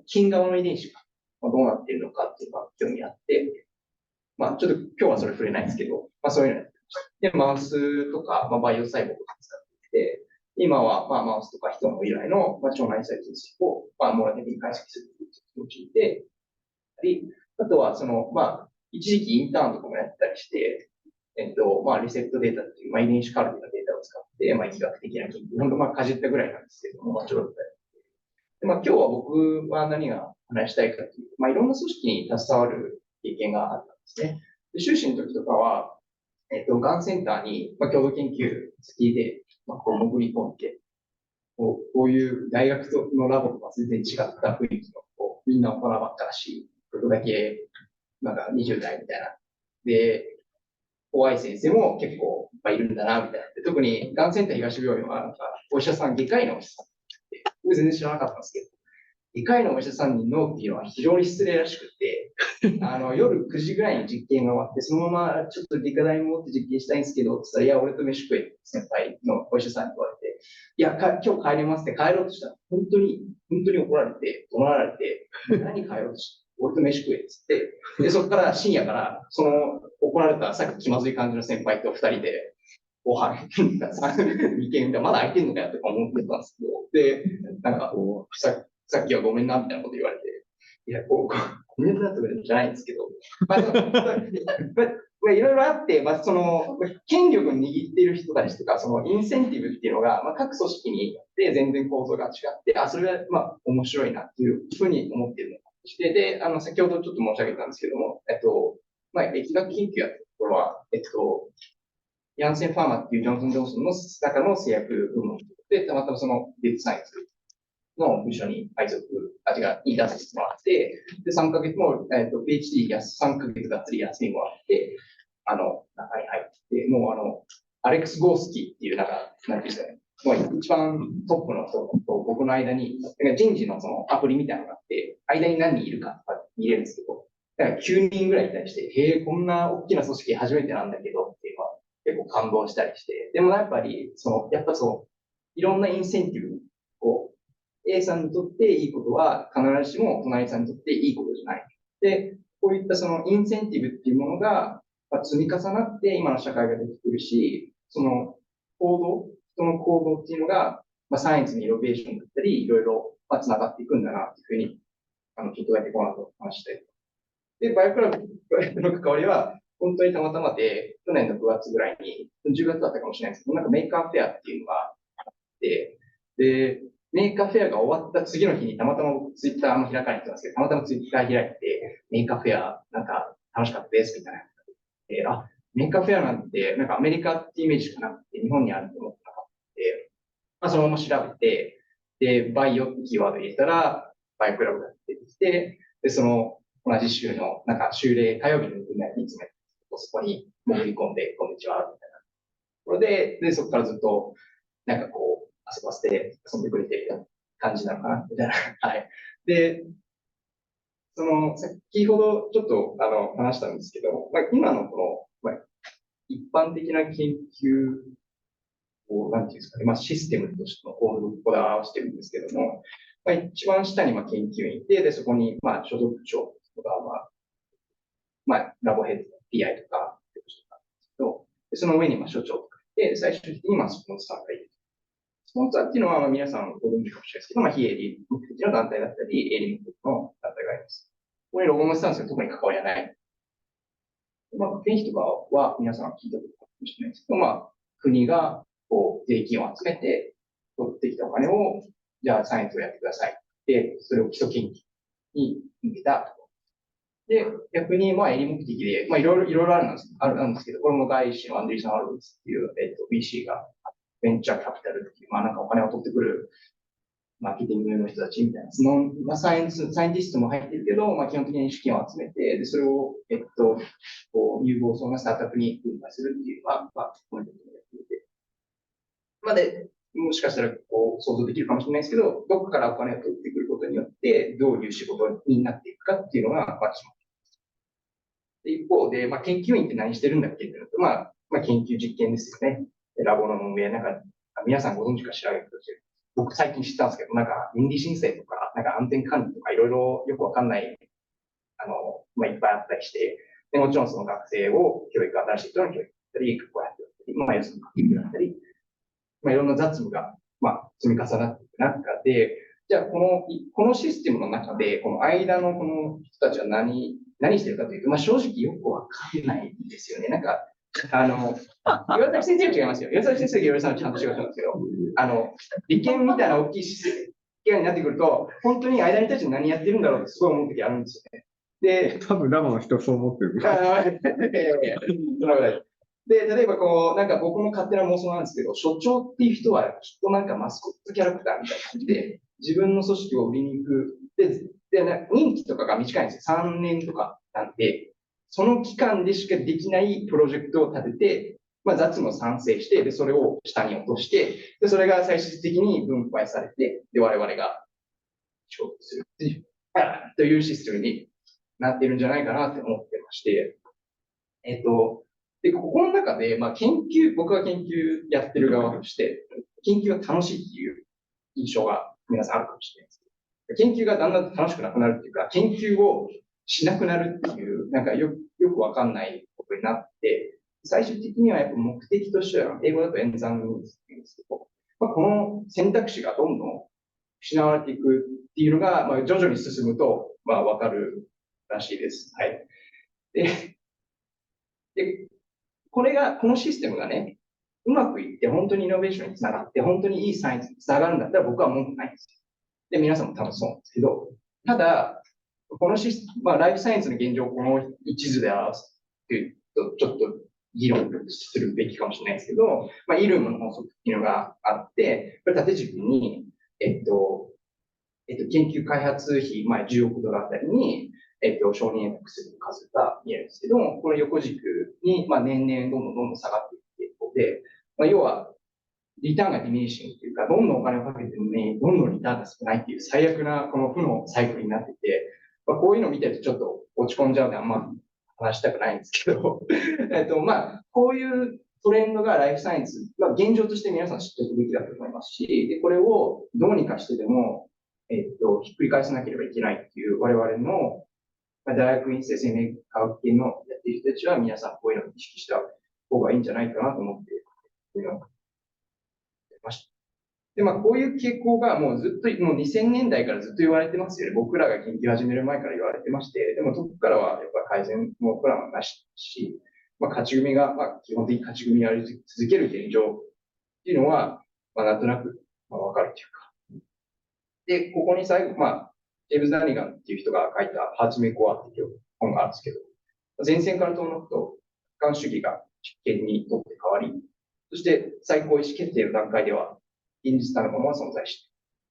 近側の遺伝子がどうなっているのかっていうのが興味あって、ちょっと今日はそれ触れないんですけど、そういうのやってました。で、マウスとか、バイオ細胞とか使っていて、今は、マウスとか人の由来の、腸内細菌を、網羅的に解析するという気持ちで、あとは、一時期インターンとかもやったりして、リセプトデータっていう、遺伝子カルテのデータを使って、医学的な研究、本当かじったぐらいなんですけども、ちょろっとやって。今日は僕は何が話したいかというと、いろんな組織に携わる経験があったんですね。で修士の時とかは、がんセンターに、共同研究先で、潜り込んで、こういう大学のラボとは全然違った雰囲気の、みんな大人ばっかだし、僕だけ、20代みたいな。で、怖い先生も結構いるんだな、みたいな。で特に、がんセンター東病院は、お医者さん、外科医のお医者さんって、僕全然知らなかったんですけど、外科医のお医者さんにノーっていうのは非常に失礼らしくて、夜9時ぐらいに実験が終わって、そのままちょっと理科代持って実験したいんですけど、って言ったら、いや、俺と飯食えって先輩のお医者さんに言われて、いや、今日帰れますって帰ろうとしたら、本当に怒られて、怒られて、何帰ろうとした俺と飯食えって言って、で、そこから深夜から、その怒られたさっき気まずい感じの先輩と2人で、ご飯、2軒まだ空いてんのかよとか思ってたんですけど、で、なんか、さっきはごめんなみたいなこと言われて、いや、ごめんなとかじゃないんですけど、まあ、いろいろあって、まあ、その、権力を握っている人たちとか、そのインセンティブっていうのが、まあ、各組織によって全然構造が違って、それは、まあ、面白いなっていうふうに思っているのがして、で、先ほどちょっと申し上げたんですけども、まあ、疫学研究やったところは、ヤンセンファーマっていうジョンソン・ジョンソンの中の製薬部門で、たまたまそのデータサイエンスの部署に配属、に出させてもらって、で、3ヶ月も、PhD や3ヶ月がっつり休みもらって、中に入って、もうアレックス・ゴースキーっていう、なんていうんですかね、もう一番トップの人と僕の間に、人事のそのアプリみたいなのがあって、間に何人いるかとか見れるんですけど、だから9人ぐらいいたりして、へえ、こんな大きな組織初めてなんだけどっていうのは結構感動したりして、でもやっぱり、いろんなインセンティブを A さんにとっていいことは必ずしも隣さんにとっていいことじゃない。で、こういったそのインセンティブっていうものが積み重なって今の社会ができているし、その人の行動っていうのが、サイエンスのイノベーションだったり、いろいろ繋がっていくんだなっていうふうに、ちょっとだけこの後話して。で、バイオクラブの関わりは、本当にたまたまで、去年の9月ぐらいに、10月だったかもしれないですけど、なんかメーカーフェアっていうのがあって、で、メーカーフェアが終わった次の日にたまたま僕ツイッターも開かれてたんですけど、たまたまツイッター開いて、メーカーフェアなんか楽しかったですみたいな。メーカーフェアなんて、なんかアメリカってイメージしかなくて、日本にあると思ってなかったので、そのまま調べて、で、バイオってキーワード入れたら、バイオクラブが出てきて、で、その同じ週の、なんか週例火曜日のいつもそこに潜り込んで、こんにちは、みたいなところで、そこからずっと、なんかこう、遊ばせて遊んでくれてるみたいな感じなのかな、みたいな。はい。で、先ほどちょっと話したんですけど、今のこの、一般的な研究を、なんていうんですかね、システムとしてのこだわりをしてるんですけども、一番下に研究員いて、で、そこに所属長とか、ラボヘッド、PI とか、その上に所長とかいて、最終的にスポンサーがいる。スポンサーっていうのは皆さんご存知かもしれないですけど、非営利目的の団体だったり、営利目的の団体があります。ここにロゴもしたんですけど、特に関わりはない。経費とかは皆さん聞いたことかもしれないですけど、国が税金を集めて、取ってきたお金を、じゃあサイエンスをやってください。で、それを基礎研究に向けた。で、逆に、営利目的で、いろいろあるんですけど、これも外資のアンデリーソン・アローズっていう、BC が、ベンチャーキャピタルっていう、なんかお金を取ってくる、マーケティングの人たちみたいな、その、サイエンティストも入ってるけど、基本的に資金を集めて、で、それを、有望そうなスタートアップに分配するっていうのが、コメントでやっていて。で、もしかしたら、想像できるかもしれないですけど、どこからお金を取ってくることによって、どういう仕事になっていくかっていうのが、決まっています。一方で、研究員って何してるんだっけっていうと、研究実験ですよね。ラボの運営、なんか、皆さんご存知か調べてほしい。僕最近知ったんですけど、なんか、倫理申請とか、なんか安全管理とか、いろいろよくわかんない、いっぱいあったりして、でもちろんその学生を新しい人の教育だったり、こうやって要するに研究だったり、いろんな雑務が、積み重なっていく中で、じゃあ、このシステムの中で、この間のこの人たちは何してるかというと、正直よくわかんないんですよね。なんか、岩崎先生は違いますよ。岩崎先生が岩崎さんはちゃんと違ったんですけど、理研みたいな大きい機関になってくると、本当に間にたち何やってるんだろうってすごい思う時あるんですよね。で、多分ラボの人そう思ってる。で、例えばなんか僕も勝手な妄想なんですけど、所長っていう人はきっとなんかマスコットキャラクターみたいな感じで、自分の組織を売りに行く。で、任期とかが短いんですよ。3年とかなんで、その期間でしかできないプロジェクトを立てて、雑務を賛成して、で、それを下に落として、で、それが最終的に分配されて、で、我々が仕事するというシステムになっているんじゃないかなって思ってまして、で、ここの中で、僕は研究やってる側として、研究が楽しいっていう印象が皆さんあるかもしれないですけど、研究がだんだん楽しくなくなるっていうか、研究をしなくなるっていう、なんかよくわかんないことになって、最終的にはやっぱ目的としては、英語だと演算って言うんですけど、この選択肢がどんどん失われていくっていうのが、徐々に進むと、わかるらしいです。はい。で、このシステムがね、うまくいって本当にイノベーションにつながって、本当にいいサイエンスにつながるんだったら僕は文句ないんですよ。で、皆さんも多分そうなんですけど、ただ、このシステム、ライフサイエンスの現状をこの一図で表すっていうと、ちょっと議論するべきかもしれないですけど、イルムの法則っていうのがあって、これ縦軸に、研究開発費、10億ドルあたりに、承認薬の数が見えるんですけども、この横軸に、年々どんどん下がっていく傾向で、要は、リターンがディミニッシングというか、どんどんお金をかけてるのに、どんどんリターンが少ないっていう最悪なこの負のサイクルになってて、こういうのを見てるとちょっと落ち込んじゃうのであんま話したくないんですけど、こういうトレンドがライフサイエンス、現状として皆さん知っておくべきだと思いますし、で、これをどうにかしてでも、ひっくり返さなければいけないっていう我々の大学院生生命科学系のやっている人たちは皆さんこういうのを意識した方がいいんじゃないかなと思っていました。で、こういう傾向がもうずっと、もう2000年代からずっと言われてますよね。僕らが研究を始める前から言われてまして、でもそこからはやっぱ改善のプランはなしし、勝ち組が、基本的に勝ち組にやり続ける現状っていうのは、なんとなくわかるというか。で、ここに最後、ジェームズ・ダニガンっていう人が書いたハーツメイコアっていう本があるんですけど、前線から遠のくと、客観主義が実験にとって変わり、そして最高意思決定の段階では、現実なるものは存在して、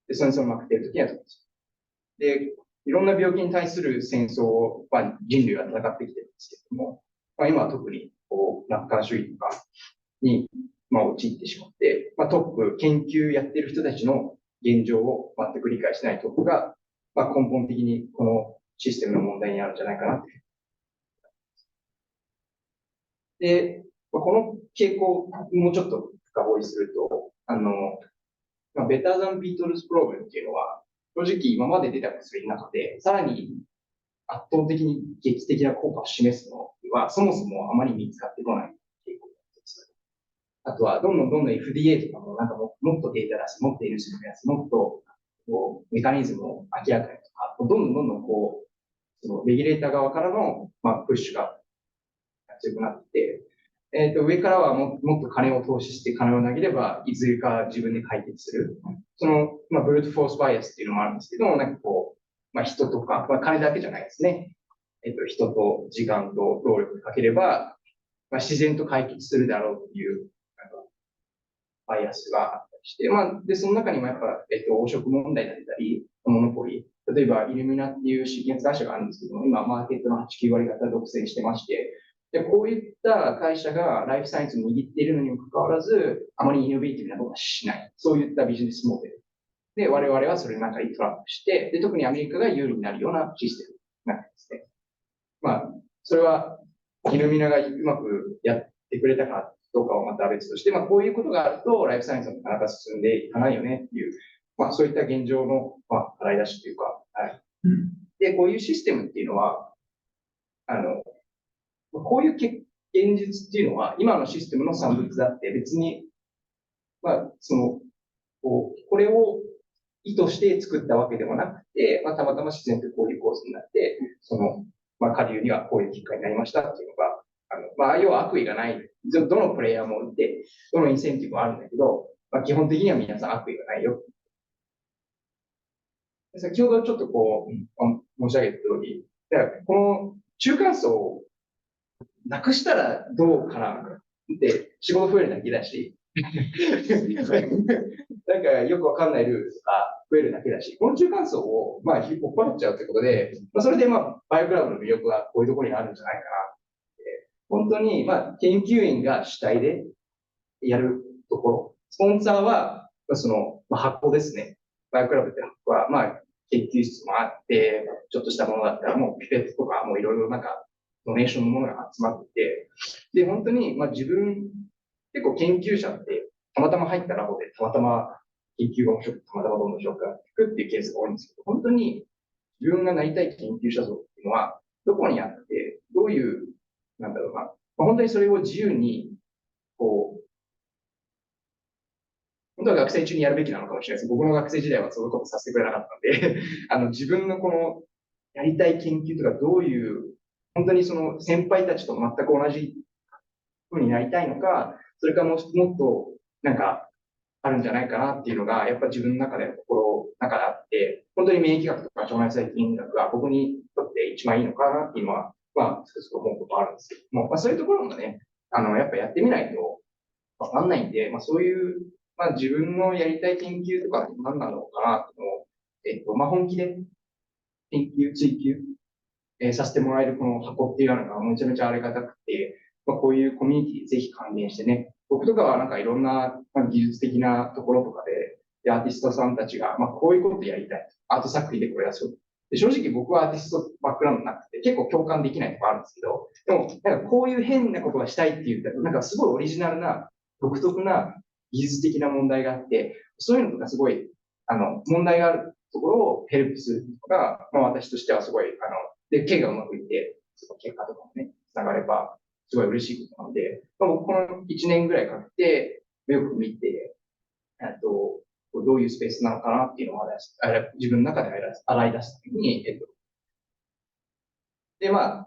で、それに負けているときにはどうです。で、いろんな病気に対する戦争を、人類は戦ってきてるんですけれども、今は特に、楽観主義とかに、陥ってしまって、トップ、研究やってる人たちの現状を全く理解してないトップが、根本的にこのシステムの問題にあるんじゃないかなって。で、この傾向、もうちょっと深掘りすると、ベターザンビートルズプロブレムっていうのは、正直今まで出た薬の中で、さらに圧倒的に劇的な効果を示すのは、そもそもあまり見つかってこない傾向です。あとは、どんどん FDA とかももっとデータ出す、もっと N 数増やす、もっとメカニズムを明らかにとか、どんどんそのレギュレーター側からの、プッシュが強くなって、上からはもっと金を投資して金を投げれば、いずれか自分で解決する。その、ブルートフォースバイアスっていうのもあるんですけど、人とか、金だけじゃないですね。人と時間と労力をかければ、自然と解決するだろうという、バイアスがあったりして、で、その中にもやっぱ、汚職問題だったり、モノポリー。例えば、イルミナっていう資源会社があるんですけども、今、マーケットの8、9割方独占してまして、で、こういった会社がライフサイエンスを握っているのにもかかわらず、あまりイノベーティブなことはしない。そういったビジネスモデル。で、我々はそれの中にトラップして、で、特にアメリカが有利になるようなシステムになってですね。それは、イルミナがうまくやってくれたかどうかはまた別として、こういうことがあると、ライフサイエンスはなかなか進んでいかないよねっていう、そういった現状の、洗い出しというか、はい。で、こういうシステムっていうのは、こういう現実っていうのは、今のシステムの産物だって別に、これを意図して作ったわけでもなくて、たまたま自然とこういう構図になって、下流にはこういう結果になりましたっていうのが、要は悪意がない。どのプレイヤーもいて、どのインセンティブもあるんだけど、基本的には皆さん悪意がないよ。先ほどちょっと申し上げた通り、この中間層をなくしたらどうかなって仕事増えるだけだし、なんかよくわかんないルールとか増えるだけだし、この中間層を追っ払っちゃうってことで、それでバイオクラブの魅力はこういうところにあるんじゃないかな。本当に研究員が主体でやるところ、スポンサーはその箱ですね。バイオクラブって箱は研究室もあって、ちょっとしたものだったらもうピペットとかもういろいろなんか、ドネーションのものが集まってて、で、本当に、自分、結構研究者って、たまたま入ったラボで、たまたま研究が面白くて、たまたまどんどん評価がいくっていうケースが多いんですけど、本当に自分がなりたい研究者像っていうのは、どこにあって、どういう、なんだろうな、本当にそれを自由に、こう、本当は学生中にやるべきなのかもしれないです。僕の学生時代はそういうことさせてくれなかったんで自分のこの、やりたい研究とかどういう、本当にその先輩たちと全く同じ風になりたいのか、それかもっと、なんか、あるんじゃないかなっていうのが、やっぱ自分の中での中であって、本当に免疫学とか腸内細菌学が僕にとって一番いいのかなっていうのは、つくづく思うことあるんですけども、そういうところもね、やっぱやってみないとわかんないんで、そういう、自分のやりたい研究とか何なのかなっていうのを、本気で研究、追求、させてもらえるこの箱っていうのがめちゃめちゃありがたくて、こういうコミュニティぜひ還元してね、僕とかはなんかいろんな技術的なところとかで、アーティストさんたちが、こういうことやりたい。アート作品でこれやそう。で正直僕はアーティストバックグラウンドなくて、結構共感できないところあるんですけど、でも、なんかこういう変なことがしたいっていう、なんかすごいオリジナルな、独特な技術的な問題があって、そういうのとかすごい、問題があるところをヘルプするのが、私としてはすごい、で、経がうまくいって、その結果とかもね、つながれば、すごい嬉しいことなので、僕この1年ぐらいかけて、よく見て、どういうスペースなのかなっていうのを自分の中で洗い出すために、で、今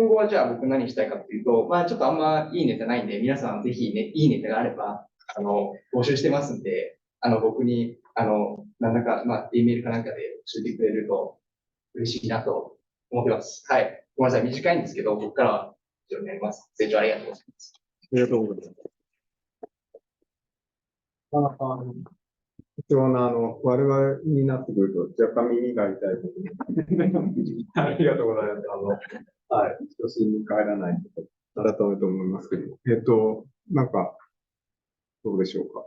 後はじゃあ僕何したいかっていうと、ちょっとあんまいいネタないんで、皆さんぜひね、いいネタがあれば、募集してますんで、僕に、何らか、E メールかなんかで教えてくれると嬉しいなと思ってます。はい。ごめんなさい。短いんですけど、僕からは以上になります。ご清聴ありがとうございます。ありがとうございます。必要な、我々になってくると、若干耳が痛いことありがとうございます。はい。初心に帰らないと、改めて思いますけど、なんか、どうでしょうか。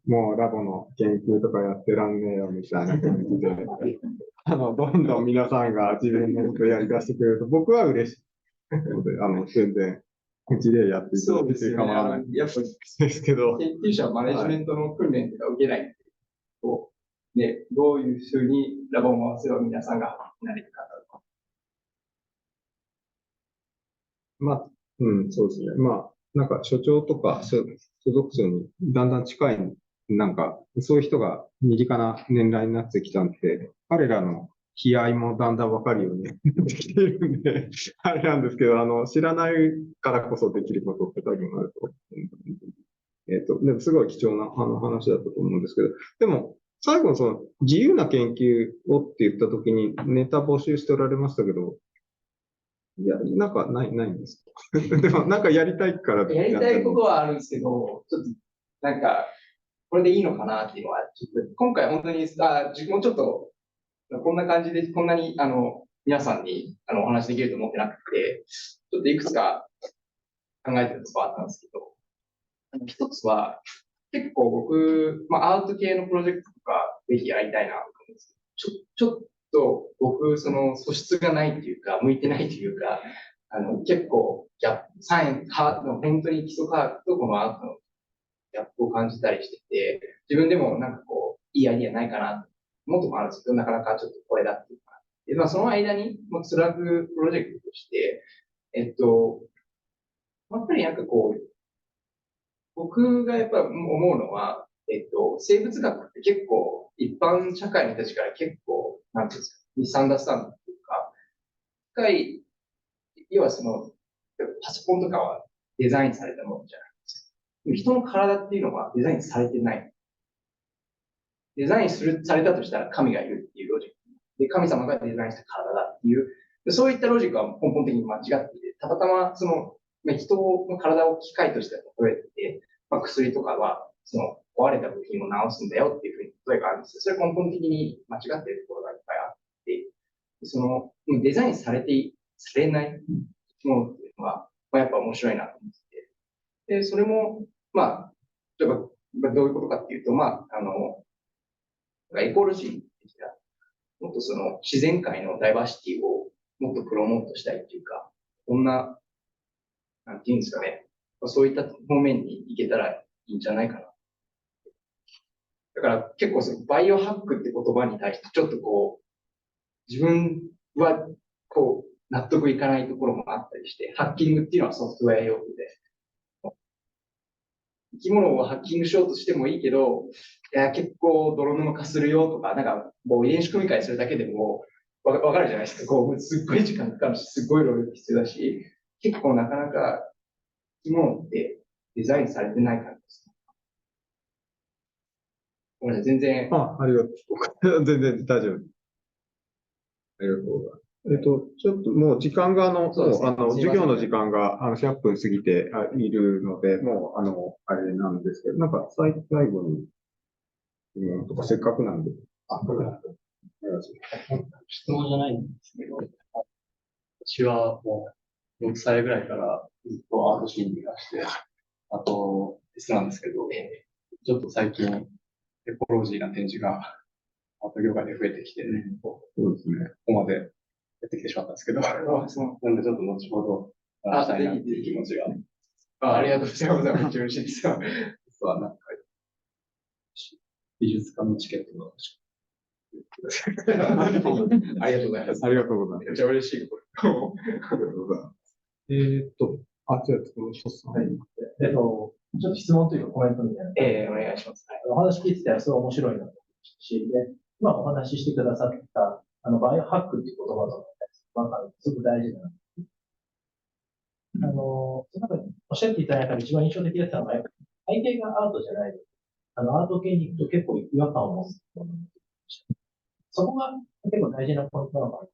もうラボの研究とかやってらんねえよみたいな感じで、どんどん皆さんが自分のことやり出してくれると、僕は嬉しいので、全然、うちでやっていただいて構わない。やっぱですけど。研究者はマネジメントの訓練とか受けないんで、ね、どういうふうにラボを回せば皆さんがなれるかとか。そうですね。なんか所長とか所属層にだんだん近い、なんかそういう人が身近な年代になってきたんで、彼らの悲哀もだんだんわかるようになってきているんで、あれなんですけど、知らないからこそできることって多分あると。でもすごい貴重な話だったと思うんですけど、でも最後のその自由な研究をって言ったときにネタ募集しておられましたけど、いや、なんかないんですかでも、なんかやりたいからやりたいことはあるんですけど、ちょっと、なんか、これでいいのかなっていうのは、ちょっと、今回本当に、自分もちょっと、こんな感じで、こんなに、皆さんに、お話できると思ってなくて、ちょっといくつか考えてるところあったんですけど、一つは、結構僕、アート系のプロジェクトとか、ぜひやりたいなと思うんですけど、ちょっと僕、その素質がないっていうか、向いてないというか、結構、サイエンス、本当に基礎科学とこのアートのギャップを感じたりしてて、自分でもなんかこう、いいアイディアないかなと思うとこあるんですけど、なかなかちょっとこれだっていうか。で、その間に、スラッグプロジェクトとして、やっぱりなんかこう、僕がやっぱ思うのは、生物学って結構、一般社会の人たちから結構、なんていうんですか、ミスアンダースタンドっていうか、要はその、パソコンとかはデザインされたものじゃないですか。人の体っていうのはデザインされてない。デザインされたとしたら神がいるっていうロジック。で、神様がデザインした体だっていう、そういったロジックは根本的に間違っていて、たまたまその、人の体を機械として例えて、薬とかは、その壊れた部品を治すんだよっていうふうに例えがあるんですよ。それ根本的に間違っているところがいっぱいあって、その、デザインされないものっていうのは、やっぱ面白いなと思ってて。で、それも、例えば、どういうことかっていうと、エコロジーって的な、もっとその自然界のダイバーシティをもっとプロモートしたいっていうか、こんな、なんていうんですかね、そういった方面に行けたらいいんじゃないかな。だから結構そのバイオハックって言葉に対してちょっとこう、自分はこう、納得いかないところもあったりして、ハッキングっていうのはソフトウェア用語で、生き物をハッキングしようとしてもいいけど、いや、結構泥沼化するよとか、なんかもう遺伝子組み換えするだけでもわかるじゃないですか。こう、すっごい時間かかるし、すっごい労力必要だし、結構なかなか生き物ってデザインされてないからです。ごめんなさい、全然。ありがとう。全然大丈夫。ありがとうございます。ちょっともう時間がもう、授業の時間が100分過ぎているので、もう、あれなんですけど、なんか最後に、とかせっかくなんで、これ質問じゃないんですけど、私はもう6歳ぐらいからずっとアートシーンにいらして、あと、実なんですけど、ちょっと最近、エコロジーな展示がアート業界で増えてきて、そうですね。ここまでやってきてしまったんですけど、なんでちょっと後ほど話したいなっていう気持ちが。ありがとうございます。めっちゃ嬉しいですよ。実はなんか、美術館のチケットが欲しありがとうございます。ありがとうございます。めっちゃ嬉しい。これありがとうございます。じゃあ、この一つ。はい。ちょっと質問というかコメントみたいな。お願いします。お話聞いてたらすごい面白いなと思いましたし、で、今お話ししてくださった、バイオハックっていう言葉が、なんか、すごく大事だな。なんかおっしゃっていただいたら一番印象的だったのは、背景がアートじゃない。アート系に行くと結構違和感を持つと思いました。そこが結構大事なポイントなのかな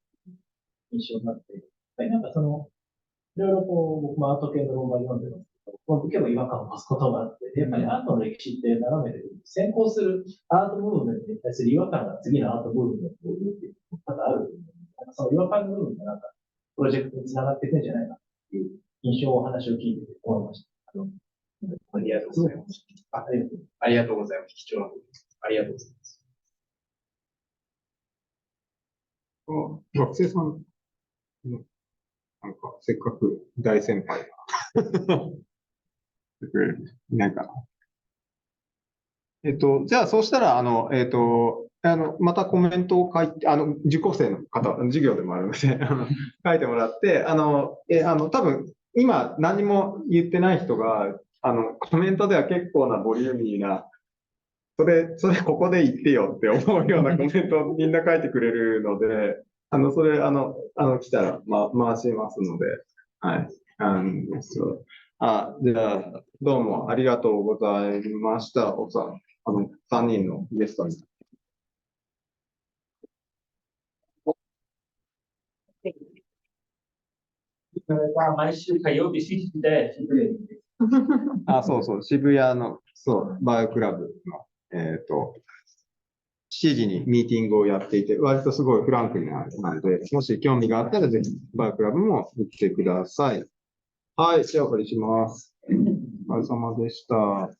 印象になって、なんかいろいろ僕もアート系の論文読んでますけど、結構違和感を持つことがあって、やっぱりアートの歴史って眺めてる先行するアートムーブメントに対する違和感が次のアートムーブメントを生むっていう多々ある。その違和感の部分がなんか、プロジェクトにつながっていくんじゃないかっていう印象をお話を聞いてて思いました。ありがとうございます。ありがとうございます。貴重なことです。ありがとうございます。学生さん、なんか、せっかく大先輩がいないかな。じゃあ、そうしたら、またコメントを書いて、受講生の方、授業でもあるので、書いてもらって、多分、今何も言ってない人が、コメントでは結構なボリューミーな、それここで言ってよって思うようなコメントをみんな書いてくれるので、それ、来たら、回しますので、はい。じゃあ、どうもありがとうございました。3人のゲストに。毎週火曜日7時で渋谷に。そうそう、渋谷の、バイオクラブの、7時にミーティングをやっていて、割とすごいフランクなので、もし興味があったら、ぜひ、バイオクラブも行ってください。はい、じゃあ、お借りします。お疲れ様でした。